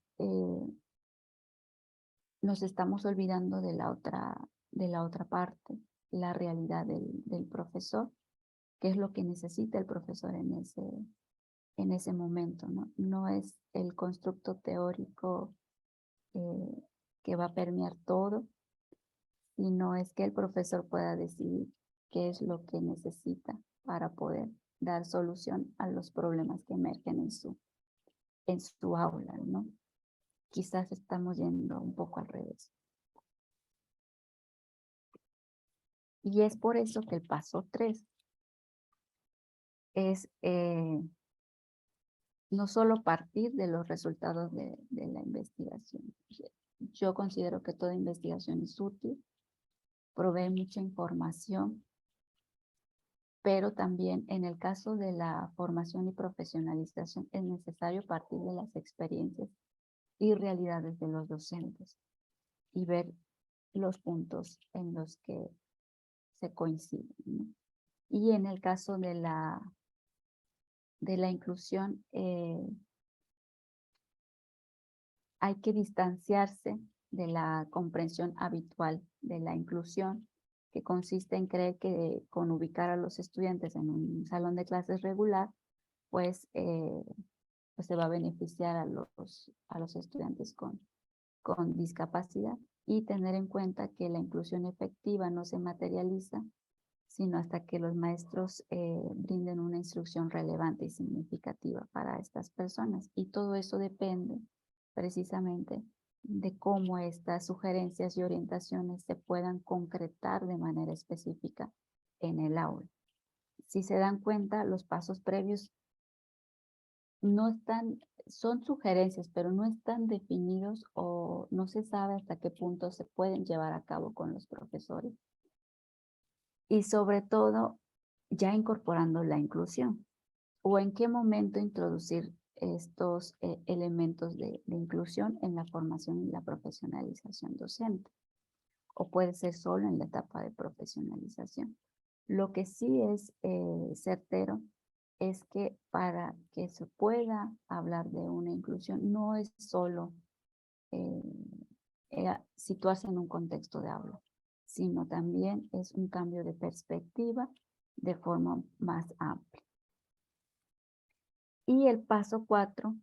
nos estamos olvidando de la otra parte, la realidad del profesor, qué es lo que necesita el profesor en ese momento, ¿no? No es el constructo teórico que va a permear todo, sino es que el profesor pueda decidir qué es lo que necesita para poder dar solución a los problemas que emergen en su aula, ¿no? Quizás estamos yendo un poco al revés. Y es por eso que el paso 3 es no solo partir de los resultados de la investigación. Yo considero que toda investigación es útil, provee mucha información, pero también en el caso de la formación y profesionalización es necesario partir de las experiencias y realidades de los docentes y ver los puntos en los que se coinciden, ¿no? Y en el caso de la inclusión, hay que distanciarse de la comprensión habitual de la inclusión, que consiste en creer que con ubicar a los estudiantes en un salón de clases regular, pues, pues se va a beneficiar a los estudiantes con discapacidad, y tener en cuenta que la inclusión efectiva no se materializa sino hasta que los maestros brinden una instrucción relevante y significativa para estas personas. Y todo eso depende precisamente de cómo estas sugerencias y orientaciones se puedan concretar de manera específica en el aula. Si se dan cuenta, los pasos previos no están, son sugerencias, pero no están definidos o no se sabe hasta qué punto se pueden llevar a cabo con los profesores. Y sobre todo, ya incorporando la inclusión, o en qué momento introducir estos elementos de inclusión en la formación y la profesionalización docente, o puede ser solo en la etapa de profesionalización. Lo que sí es certero es que para que se pueda hablar de una inclusión no es solo situarse en un contexto de aula, sino también es un cambio de perspectiva de forma más amplia. Y el paso 4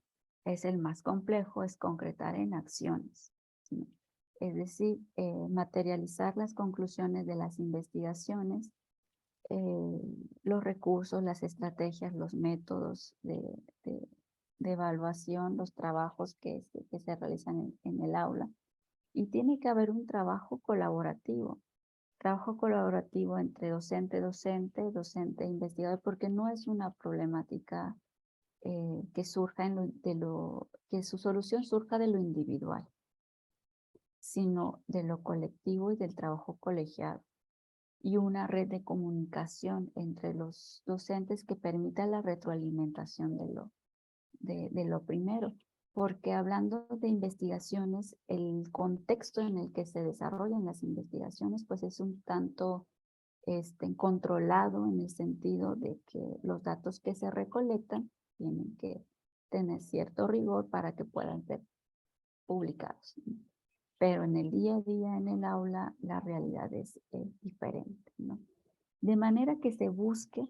es el más complejo, es concretar en acciones, ¿sí? Es decir, materializar las conclusiones de las investigaciones, los recursos, las estrategias, los métodos de evaluación, los trabajos que se realizan en el aula. Y tiene que haber un trabajo colaborativo entre docente, investigador, porque no es una problemática que surja que su solución surja de lo individual, sino de lo colectivo y del trabajo colegiado, y una red de comunicación entre los docentes que permita la retroalimentación de lo primero. Porque hablando de investigaciones, el contexto en el que se desarrollan las investigaciones, pues es un tanto controlado, en el sentido de que los datos que se recolectan tienen que tener cierto rigor para que puedan ser publicados. Pero en el día a día, en el aula, la realidad es diferente, ¿no? De manera que se busque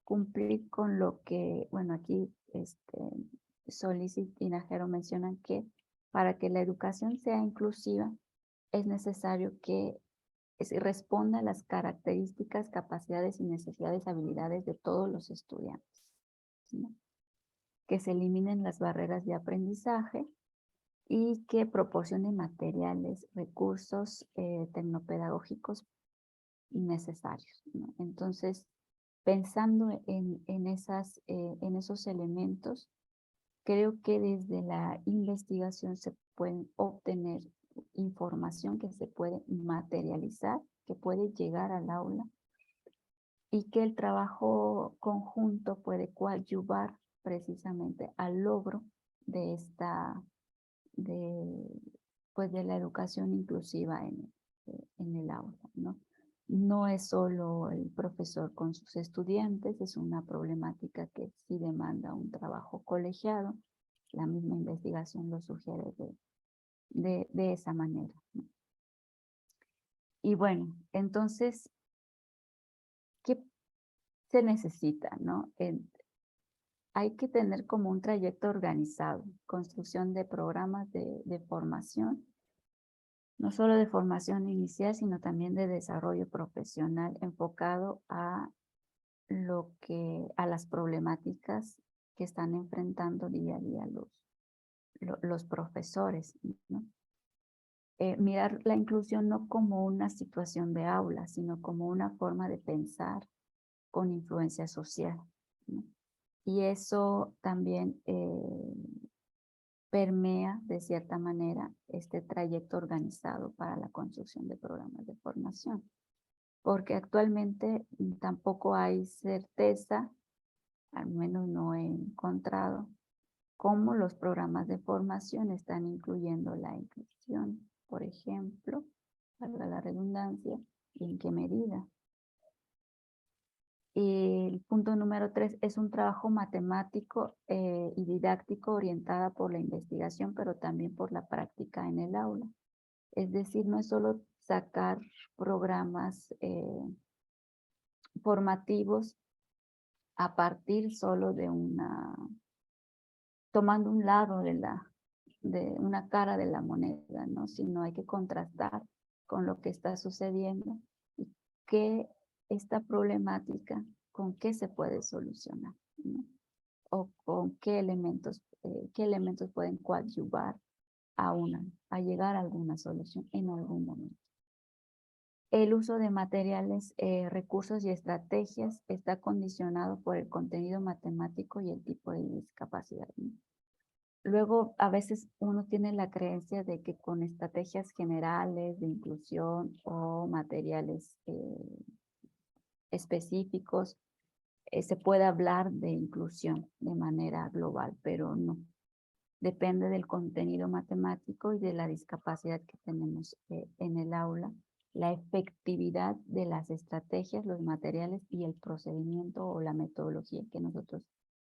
cumplir con lo que, bueno, aquí Solís y Tinajero mencionan que para que la educación sea inclusiva es necesario que responda a las características, capacidades y necesidades, habilidades de todos los estudiantes, ¿no? que se eliminen las barreras de aprendizaje y que proporcione materiales, recursos tecnopedagógicos necesarios, ¿no? Entonces, pensando en esos elementos, creo que desde la investigación se pueden obtener información que se puede materializar, que puede llegar al aula y que el trabajo conjunto puede coadyuvar precisamente al logro de de la educación inclusiva en el aula, ¿no? No es solo el profesor con sus estudiantes, es una problemática que sí demanda un trabajo colegiado. La misma investigación lo sugiere de esa manera, ¿no? Y bueno, entonces, ¿qué se necesita, no? Hay que tener como un trayecto organizado, construcción de programas de formación, no solo de formación inicial, sino también de desarrollo profesional enfocado a las problemáticas que están enfrentando día a día los profesores, ¿no? Mirar la inclusión no como una situación de aula, sino como una forma de pensar con influencia social, ¿no? Y eso también permea de cierta manera este trayecto organizado para la construcción de programas de formación. Porque actualmente tampoco hay certeza, al menos no he encontrado, cómo los programas de formación están incluyendo la inclusión, por ejemplo, valga la redundancia, y en qué medida. El punto número 3 es un trabajo matemático y didáctico orientada por la investigación, pero también por la práctica en el aula. Es decir, no es solo sacar programas formativos a partir solo de tomando un lado de una cara de la moneda, ¿no? Sino hay que contrastar con lo que está sucediendo y qué esta problemática, con qué se puede solucionar, ¿no? O con qué elementos pueden coadyuvar a llegar a alguna solución en algún momento. El uso de materiales, recursos y estrategias está condicionado por el contenido matemático y el tipo de discapacidad, ¿no? Luego, a veces uno tiene la creencia de que con estrategias generales de inclusión o materiales específicos se puede hablar de inclusión de manera global, pero no. Depende del contenido matemático y de la discapacidad que tenemos en el aula, la efectividad de las estrategias, los materiales y el procedimiento o la metodología que nosotros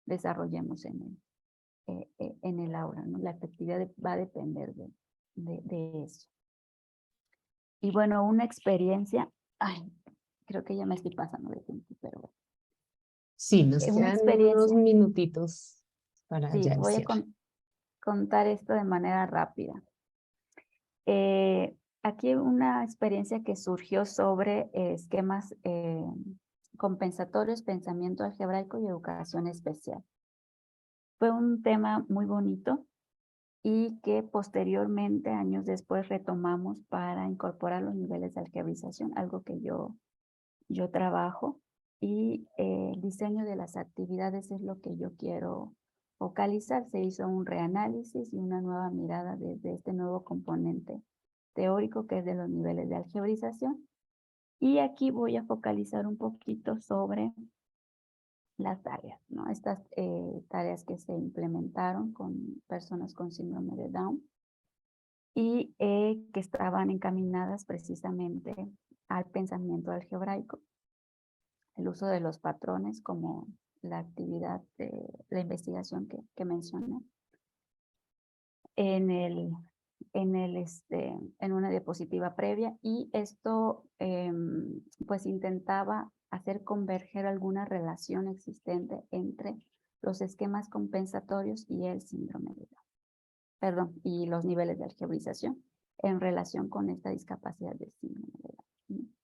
desarrollemos en el aula, ¿no? La efectividad va a depender de eso. Y bueno, una experiencia, creo que ya me estoy pasando de tiempo, pero bueno. Sí, nos Una quedan unos experiencia, minutitos para sí, ya el voy a cierre. contar esto de manera rápida. Aquí una experiencia que surgió sobre esquemas compensatorios, pensamiento algebraico y educación especial. Fue un tema muy bonito y que posteriormente, años después, retomamos para incorporar los niveles de algebrización, algo que yo trabajo, y el diseño de las actividades es lo que yo quiero focalizar. Se hizo un reanálisis y una nueva mirada desde este nuevo componente teórico que es de los niveles de algebrización. Y aquí voy a focalizar un poquito sobre las tareas, ¿no? Estas tareas que se implementaron con personas con síndrome de Down y que estaban encaminadas precisamente al pensamiento algebraico, el uso de los patrones como la actividad de la investigación que mencioné en una diapositiva previa, y esto pues intentaba hacer converger alguna relación existente entre los esquemas compensatorios y el síndrome de Down. Perdón, y los niveles de algebrización en relación con esta discapacidad del síndrome de Down.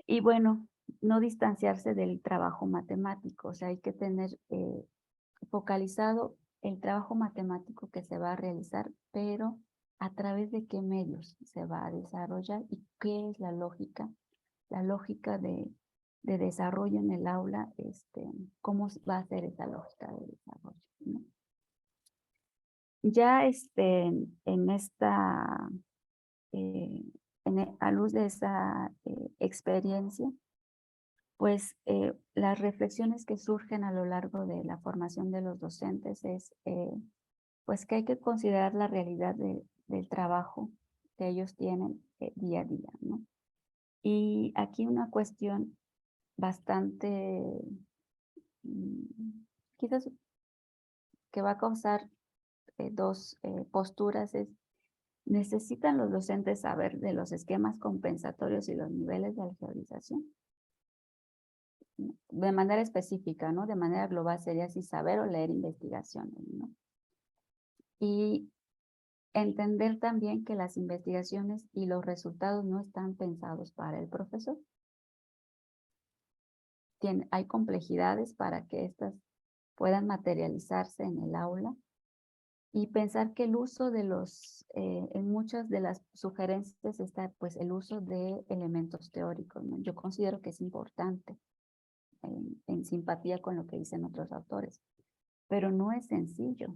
Y bueno, no distanciarse del trabajo matemático, o sea, hay que tener focalizado el trabajo matemático que se va a realizar, pero a través de qué medios se va a desarrollar y qué es la lógica de desarrollo en el aula, cómo va a ser esa lógica de desarrollo, ¿no? Ya en esta, a luz de esa experiencia, pues las reflexiones que surgen a lo largo de la formación de los docentes es pues que hay que considerar la realidad del trabajo que ellos tienen día a día, ¿no? Y aquí una cuestión bastante, quizás que va a causar dos posturas es, ¿necesitan los docentes saber de los esquemas compensatorios y los niveles de algebreización? De manera específica, ¿no? De manera global sería si saber o leer investigaciones, ¿no? Y entender también que las investigaciones y los resultados no están pensados para el profesor. Hay complejidades para que éstas puedan materializarse en el aula y pensar que el uso de en muchas de las sugerencias está pues el uso de elementos teóricos, ¿no? Yo considero que es importante en simpatía con lo que dicen otros autores, pero no es sencillo,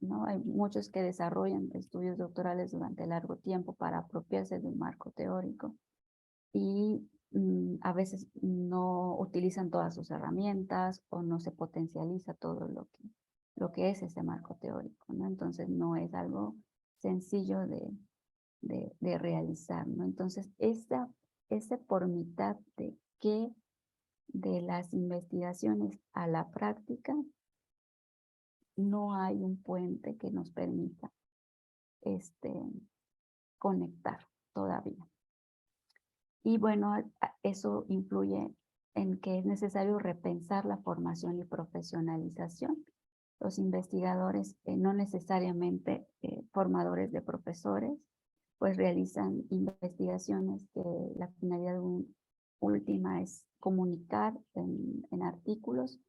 ¿no? Hay muchos que desarrollan estudios doctorales durante largo tiempo para apropiarse de un marco teórico y a veces no utilizan todas sus herramientas o no se potencializa todo lo que es ese marco teórico, ¿no? Entonces no es algo sencillo de realizar, ¿no? Entonces ese por mitad de que de las investigaciones a la práctica no hay un puente que nos permita conectar todavía. Y bueno, eso influye en que es necesario repensar la formación y profesionalización. Los investigadores, no necesariamente formadores de profesores, pues realizan investigaciones que la finalidad última es comunicar en artículos.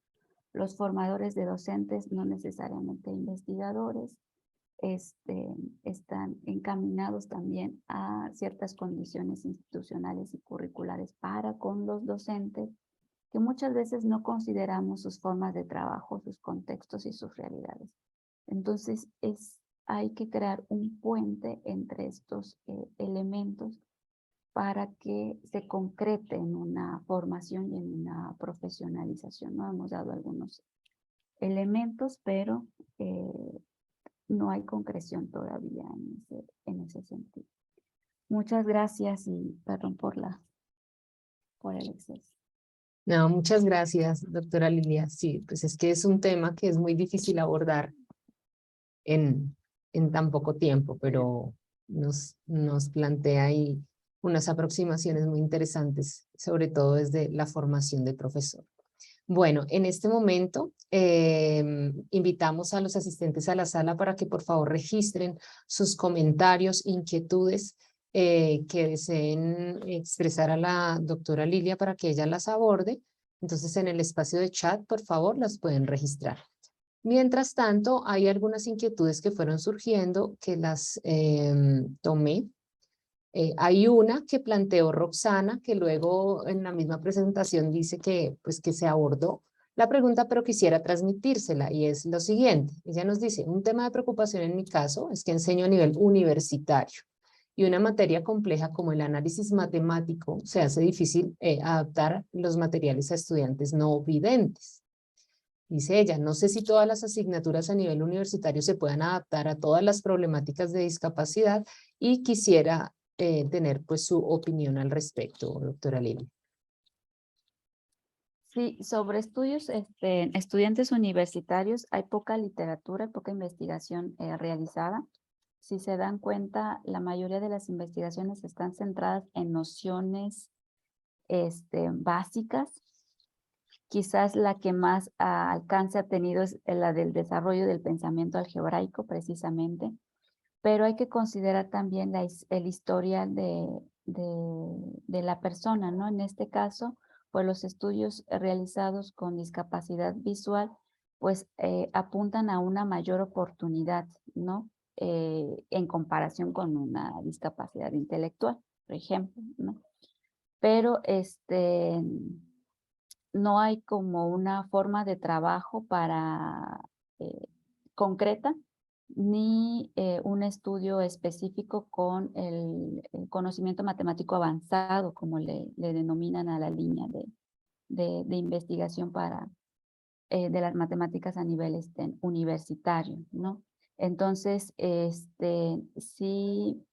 Los formadores de docentes, no necesariamente investigadores, están encaminados también a ciertas condiciones institucionales y curriculares para con los docentes, que muchas veces no consideramos sus formas de trabajo, sus contextos y sus realidades. Entonces, hay que crear un puente entre estos elementos para que se concrete en una formación y en una profesionalización, ¿no? Hemos dado algunos elementos, pero no hay concreción todavía en ese sentido. Muchas gracias y perdón por el exceso. No, muchas gracias, doctora Lilia. Sí, pues es que es un tema que es muy difícil abordar en tan poco tiempo, pero nos plantea ahí unas aproximaciones muy interesantes, sobre todo desde la formación de profesor. Bueno, en este momento invitamos a los asistentes a la sala para que por favor registren sus comentarios, inquietudes que deseen expresar a la doctora Lilia para que ella las aborde. Entonces en el espacio de chat, por favor, las pueden registrar. Mientras tanto, hay algunas inquietudes que fueron surgiendo que las tomé. Hay una que planteó Roxana, que luego en la misma presentación dice que, pues, que se abordó la pregunta, pero quisiera transmitírsela, y es lo siguiente. Ella nos dice, un tema de preocupación en mi caso es que enseño a nivel universitario y una materia compleja como el análisis matemático se hace difícil adaptar los materiales a estudiantes no videntes. Dice ella, no sé si todas las asignaturas a nivel universitario se puedan adaptar a todas las problemáticas de discapacidad y quisiera tener pues su opinión al respecto, doctora Lili. Sí, sobre estudiantes universitarios hay poca literatura, poca investigación realizada. Si se dan cuenta, la mayoría de las investigaciones están centradas en nociones básicas. Quizás la que más alcance ha tenido es la del desarrollo del pensamiento algebraico, precisamente. Pero hay que considerar también el historial de la persona, ¿no? En este caso, pues los estudios realizados con discapacidad visual pues apuntan a una mayor oportunidad, ¿no? En comparación con una discapacidad intelectual, por ejemplo, ¿no? Pero no hay como una forma de trabajo para concreta, ni un estudio específico con el conocimiento matemático avanzado, como le denominan a la línea de investigación para, de las matemáticas a nivel universitario, ¿no? Entonces, sí,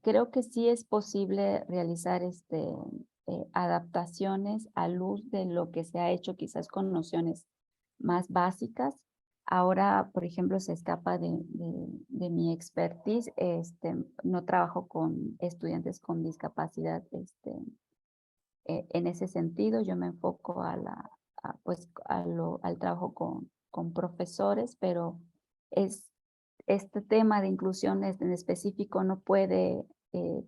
creo que sí es posible realizar adaptaciones a luz de lo que se ha hecho quizás con nociones más básicas. Ahora, por ejemplo, se escapa de mi expertise. No trabajo con estudiantes con discapacidad en ese sentido. Yo me enfoco pues, al trabajo con profesores, pero este tema de inclusión en específico no puede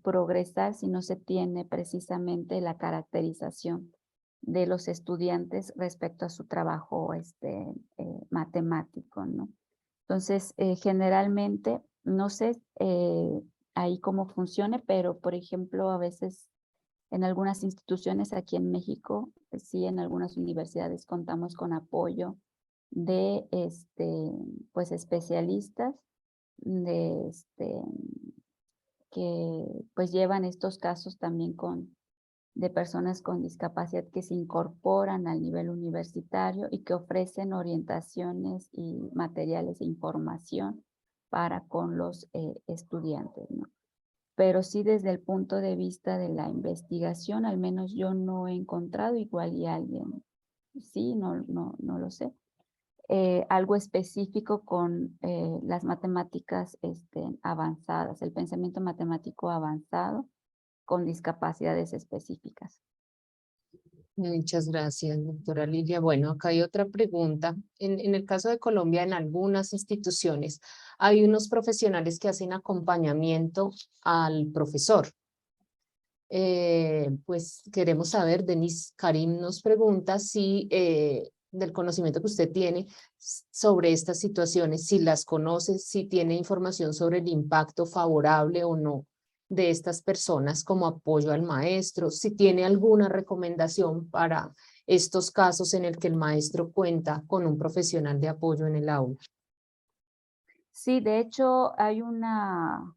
progresar si no se tiene precisamente la caracterización de los estudiantes respecto a su trabajo matemático, ¿no? Entonces, generalmente, no sé ahí cómo funcione, pero por ejemplo, a veces en algunas instituciones aquí en México, sí, en algunas universidades contamos con apoyo de pues especialistas de que pues llevan estos casos también de personas con discapacidad que se incorporan al nivel universitario y que ofrecen orientaciones y materiales e información para con los estudiantes, ¿no? Pero sí desde el punto de vista de la investigación, al menos yo no he encontrado, igual y alguien, sí, no lo sé, algo específico con las matemáticas avanzadas, el pensamiento matemático avanzado con discapacidades específicas. Muchas gracias, doctora Lilia. Bueno, acá hay otra pregunta. En el caso de Colombia, en algunas instituciones, hay unos profesionales que hacen acompañamiento al profesor. Pues queremos saber, Denise Karim nos pregunta si del conocimiento que usted tiene sobre estas situaciones, si las conoce, si tiene información sobre el impacto favorable o no de estas personas como apoyo al maestro, si tiene alguna recomendación para estos casos en el que el maestro cuenta con un profesional de apoyo en el aula. Sí, de hecho hay una,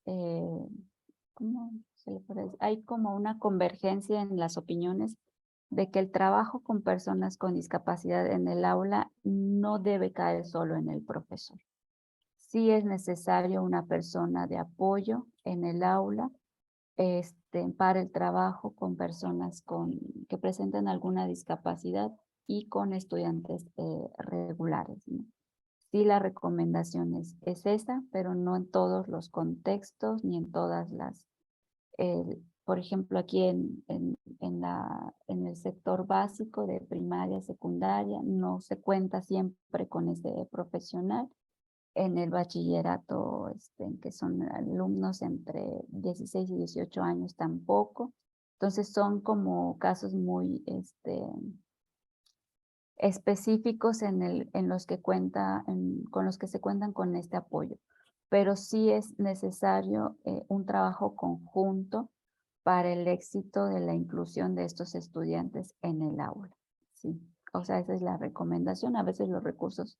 ¿cómo se le puede decir? Hay como una convergencia en las opiniones de que el trabajo con personas con discapacidad en el aula no debe caer solo en el profesor. Sí es necesario una persona de apoyo en el aula para el trabajo con personas que presentan alguna discapacidad y con estudiantes regulares, ¿no? Sí, la recomendación es esa, pero no en todos los contextos ni en todas las, por ejemplo, aquí en el sector básico de primaria, secundaria, no se cuenta siempre con ese profesional. En el bachillerato, que son alumnos entre 16 y 18 años tampoco. Entonces son como casos muy específicos en los que con los que se cuentan con este apoyo. Pero sí es necesario un trabajo conjunto para el éxito de la inclusión de estos estudiantes en el aula. Sí, o sea, esa es la recomendación. A veces los recursos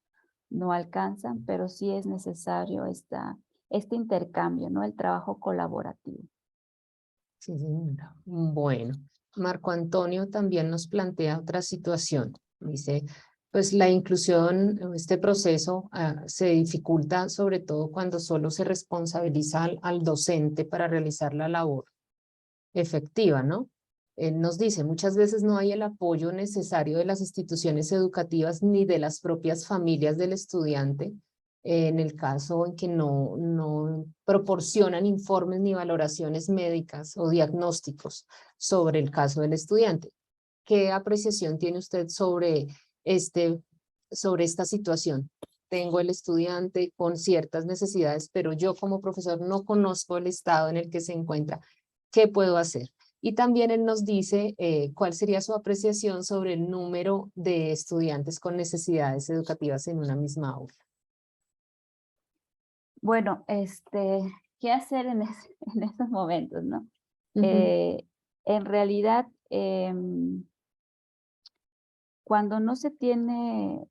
no alcanzan, pero sí es necesario este intercambio, ¿no? El trabajo colaborativo. Sí, señora. Bueno, Marco Antonio también nos plantea otra situación. Dice, pues la inclusión, este proceso se dificulta sobre todo cuando solo se responsabiliza al docente para realizar la labor efectiva, ¿no? Él nos dice, muchas veces no hay el apoyo necesario de las instituciones educativas ni de las propias familias del estudiante, en el caso en que no proporcionan informes ni valoraciones médicas o diagnósticos sobre el caso del estudiante. ¿Qué apreciación tiene usted sobre esta situación? Tengo el estudiante con ciertas necesidades, pero yo como profesor no conozco el estado en el que se encuentra. ¿Qué puedo hacer? Y también él nos dice cuál sería su apreciación sobre el número de estudiantes con necesidades educativas en una misma aula. Bueno, ¿qué hacer en esos momentos, no? Ujú, En realidad, cuando no se tiene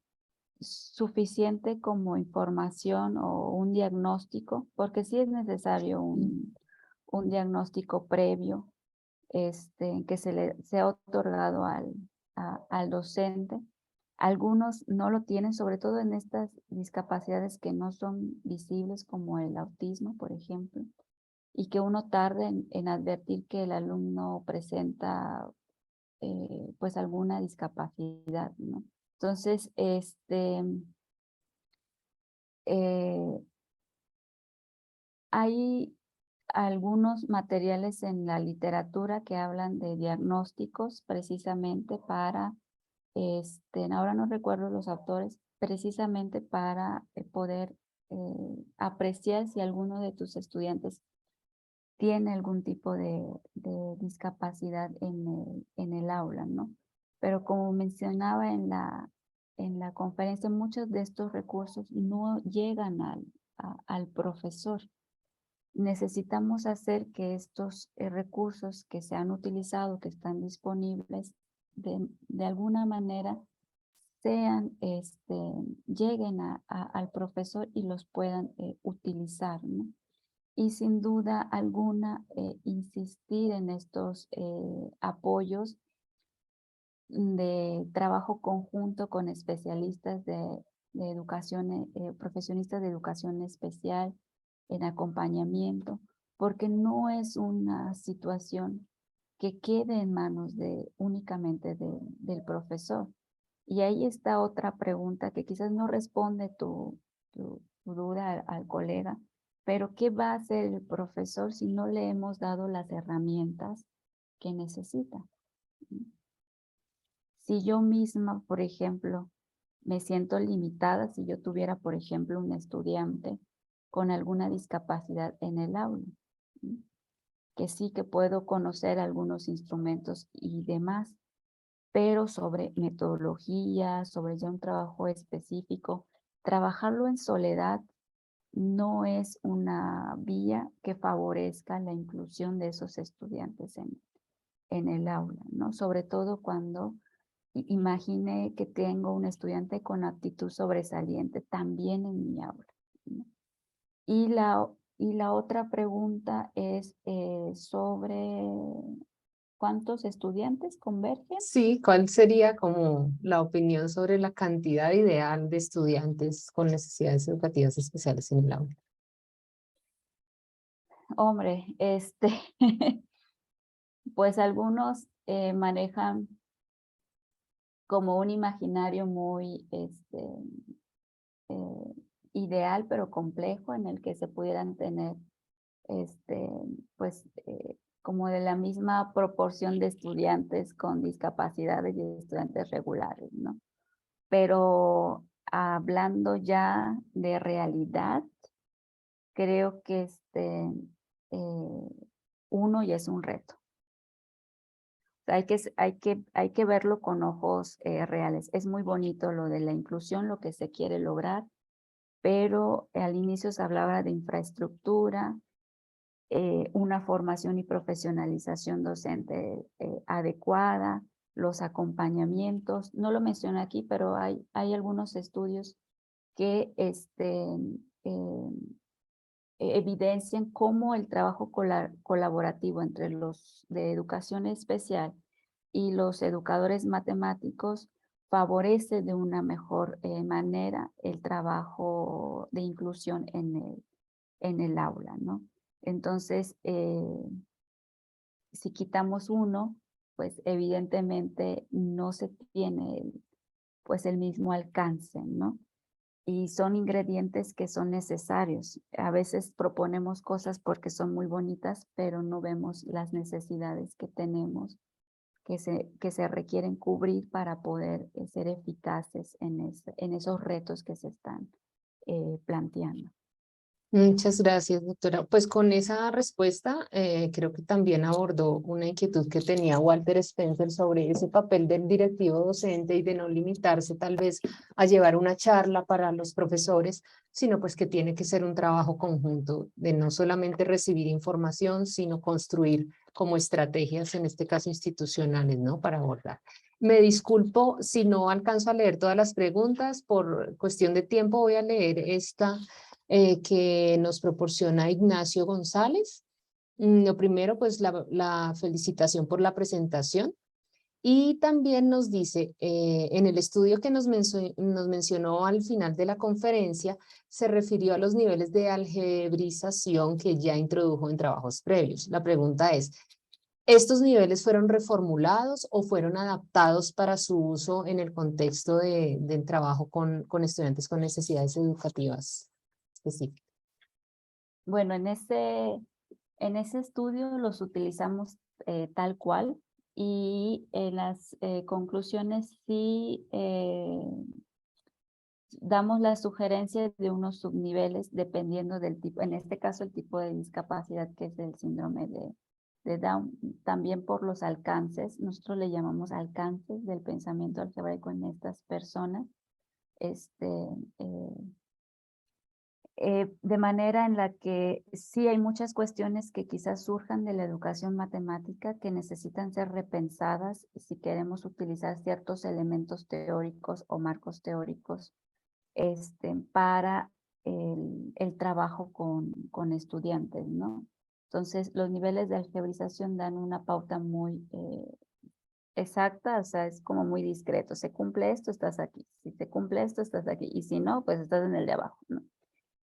suficiente como información o un diagnóstico, porque sí es necesario un diagnóstico previo, que se ha otorgado al docente. Algunos no lo tienen, sobre todo en estas discapacidades que no son visibles, como el autismo, por ejemplo, y que uno tarda en advertir que el alumno presenta pues alguna discapacidad, ¿no? Entonces, eh, hay algunos materiales en la literatura que hablan de diagnósticos precisamente para, ahora no recuerdo los autores, precisamente para poder apreciar si alguno de tus estudiantes tiene algún tipo de discapacidad en el aula, ¿no? Pero como mencionaba en la conferencia, muchos de estos recursos no llegan al profesor. Necesitamos hacer que estos recursos que se han utilizado, que están disponibles, de alguna manera lleguen al profesor y los puedan utilizar, ¿no? Y sin duda alguna, insistir en estos apoyos de trabajo conjunto con especialistas de educación, profesionistas de educación especial, en acompañamiento, porque no es una situación que quede en manos únicamente del profesor. Y ahí está otra pregunta que quizás no responde tu duda al colega, pero ¿qué va a hacer el profesor si no le hemos dado las herramientas que necesita? Si yo misma, por ejemplo, me siento limitada, si yo tuviera, por ejemplo, un estudiante con alguna discapacidad en el aula, ¿sí? Que sí que puedo conocer algunos instrumentos y demás, pero sobre metodología, sobre ya un trabajo específico, trabajarlo en soledad no es una vía que favorezca la inclusión de esos estudiantes en el aula, ¿no? Sobre todo cuando imagine que tengo un estudiante con aptitud sobresaliente también en mi aula, ¿no? Y la otra pregunta es sobre cuántos estudiantes convergen. sí, ¿cuál sería como la opinión sobre la cantidad ideal de estudiantes con necesidades educativas especiales en el aula? Hombre, pues algunos manejan como un imaginario muy eh, ideal, pero complejo, en el que se pudieran tener, pues, como de la misma proporción de estudiantes con discapacidades y estudiantes regulares, ¿no? Pero hablando ya de realidad, creo que eh, uno ya es un reto. Hay que verlo con ojos reales. Es muy bonito lo de la inclusión, lo que se quiere lograr, pero al inicio se hablaba de infraestructura, una formación y profesionalización docente adecuada, los acompañamientos. No lo menciono aquí, pero hay algunos estudios que eh, evidencian cómo el trabajo colaborativo entre los de educación especial y los educadores matemáticos favorece de una mejor manera el trabajo de inclusión en el aula, ¿no? Entonces, si quitamos uno, pues evidentemente no se tiene pues el mismo alcance, ¿no? Y son ingredientes que son necesarios. A veces proponemos cosas porque son muy bonitas, pero no vemos las necesidades que tenemos, que se requieren cubrir para poder ser eficaces en esos retos que se están planteando. Muchas gracias, doctora. Pues con esa respuesta creo que también abordó una inquietud que tenía Walter Spencer sobre ese papel del directivo docente y de no limitarse tal vez a llevar una charla para los profesores, sino pues que tiene que ser un trabajo conjunto de no solamente recibir información, sino construir como estrategias, en este caso institucionales, ¿no? Para abordar. Me disculpo si no alcanzo a leer todas las preguntas. Por cuestión de tiempo voy a leer esta que nos proporciona Ignacio González. Lo primero, pues la felicitación por la presentación. Y también nos dice, en el estudio que nos mencionó al final de la conferencia, se refirió a los niveles de algebrización que ya introdujo en trabajos previos. La pregunta es, ¿estos niveles fueron reformulados o fueron adaptados para su uso en el contexto del trabajo con estudiantes con necesidades educativas específicas? Bueno, en ese estudio los utilizamos tal cual y en las conclusiones sí damos la sugerencia de unos subniveles dependiendo del tipo, en este caso el tipo de discapacidad que es el síndrome de Down, también por los alcances, nosotros le llamamos alcances del pensamiento algebraico en estas personas, este, eh, de manera en la que sí hay muchas cuestiones que quizás surjan de la educación matemática que necesitan ser repensadas si queremos utilizar ciertos elementos teóricos o marcos teóricos para el trabajo con estudiantes, ¿no? Entonces, los niveles de algebrización dan una pauta muy exacta, o sea, es como muy discreto. Se cumple esto, estás aquí. Si se cumple esto, estás aquí. Y si no, pues estás en el de abajo, ¿no?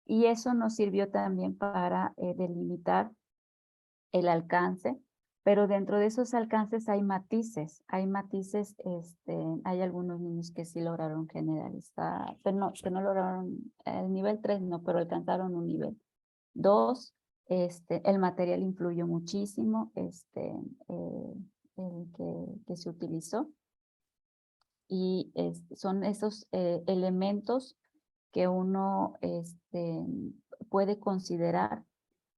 Y eso nos sirvió también para delimitar el alcance, pero dentro de esos alcances hay matices, hay algunos niños que sí lograron generalizar, que no lograron el nivel 3, no, pero alcanzaron un nivel 2. El material influyó muchísimo, el que se utilizó, y son esos elementos que uno puede considerar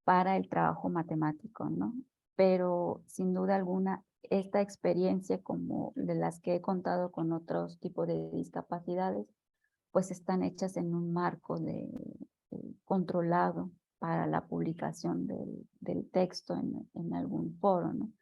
para el trabajo matemático, ¿no? Pero sin duda alguna, esta experiencia como de las que he contado con otros tipos de discapacidades, pues están hechas en un marco controlado para la publicación del texto en algún foro, ¿no?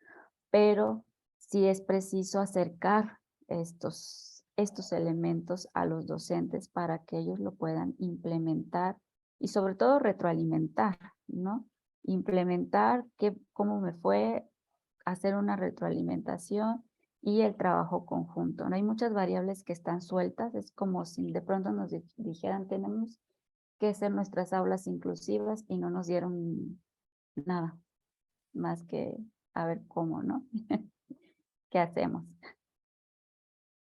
Pero sí es preciso acercar estos elementos a los docentes para que ellos lo puedan implementar y sobre todo retroalimentar, ¿no? Implementar cómo me fue, hacer una retroalimentación y el trabajo conjunto. No hay muchas variables que están sueltas, es como si de pronto nos dijeran tenemos que hacer nuestras aulas inclusivas y no nos dieron nada más que a ver cómo, ¿no? ¿Qué hacemos?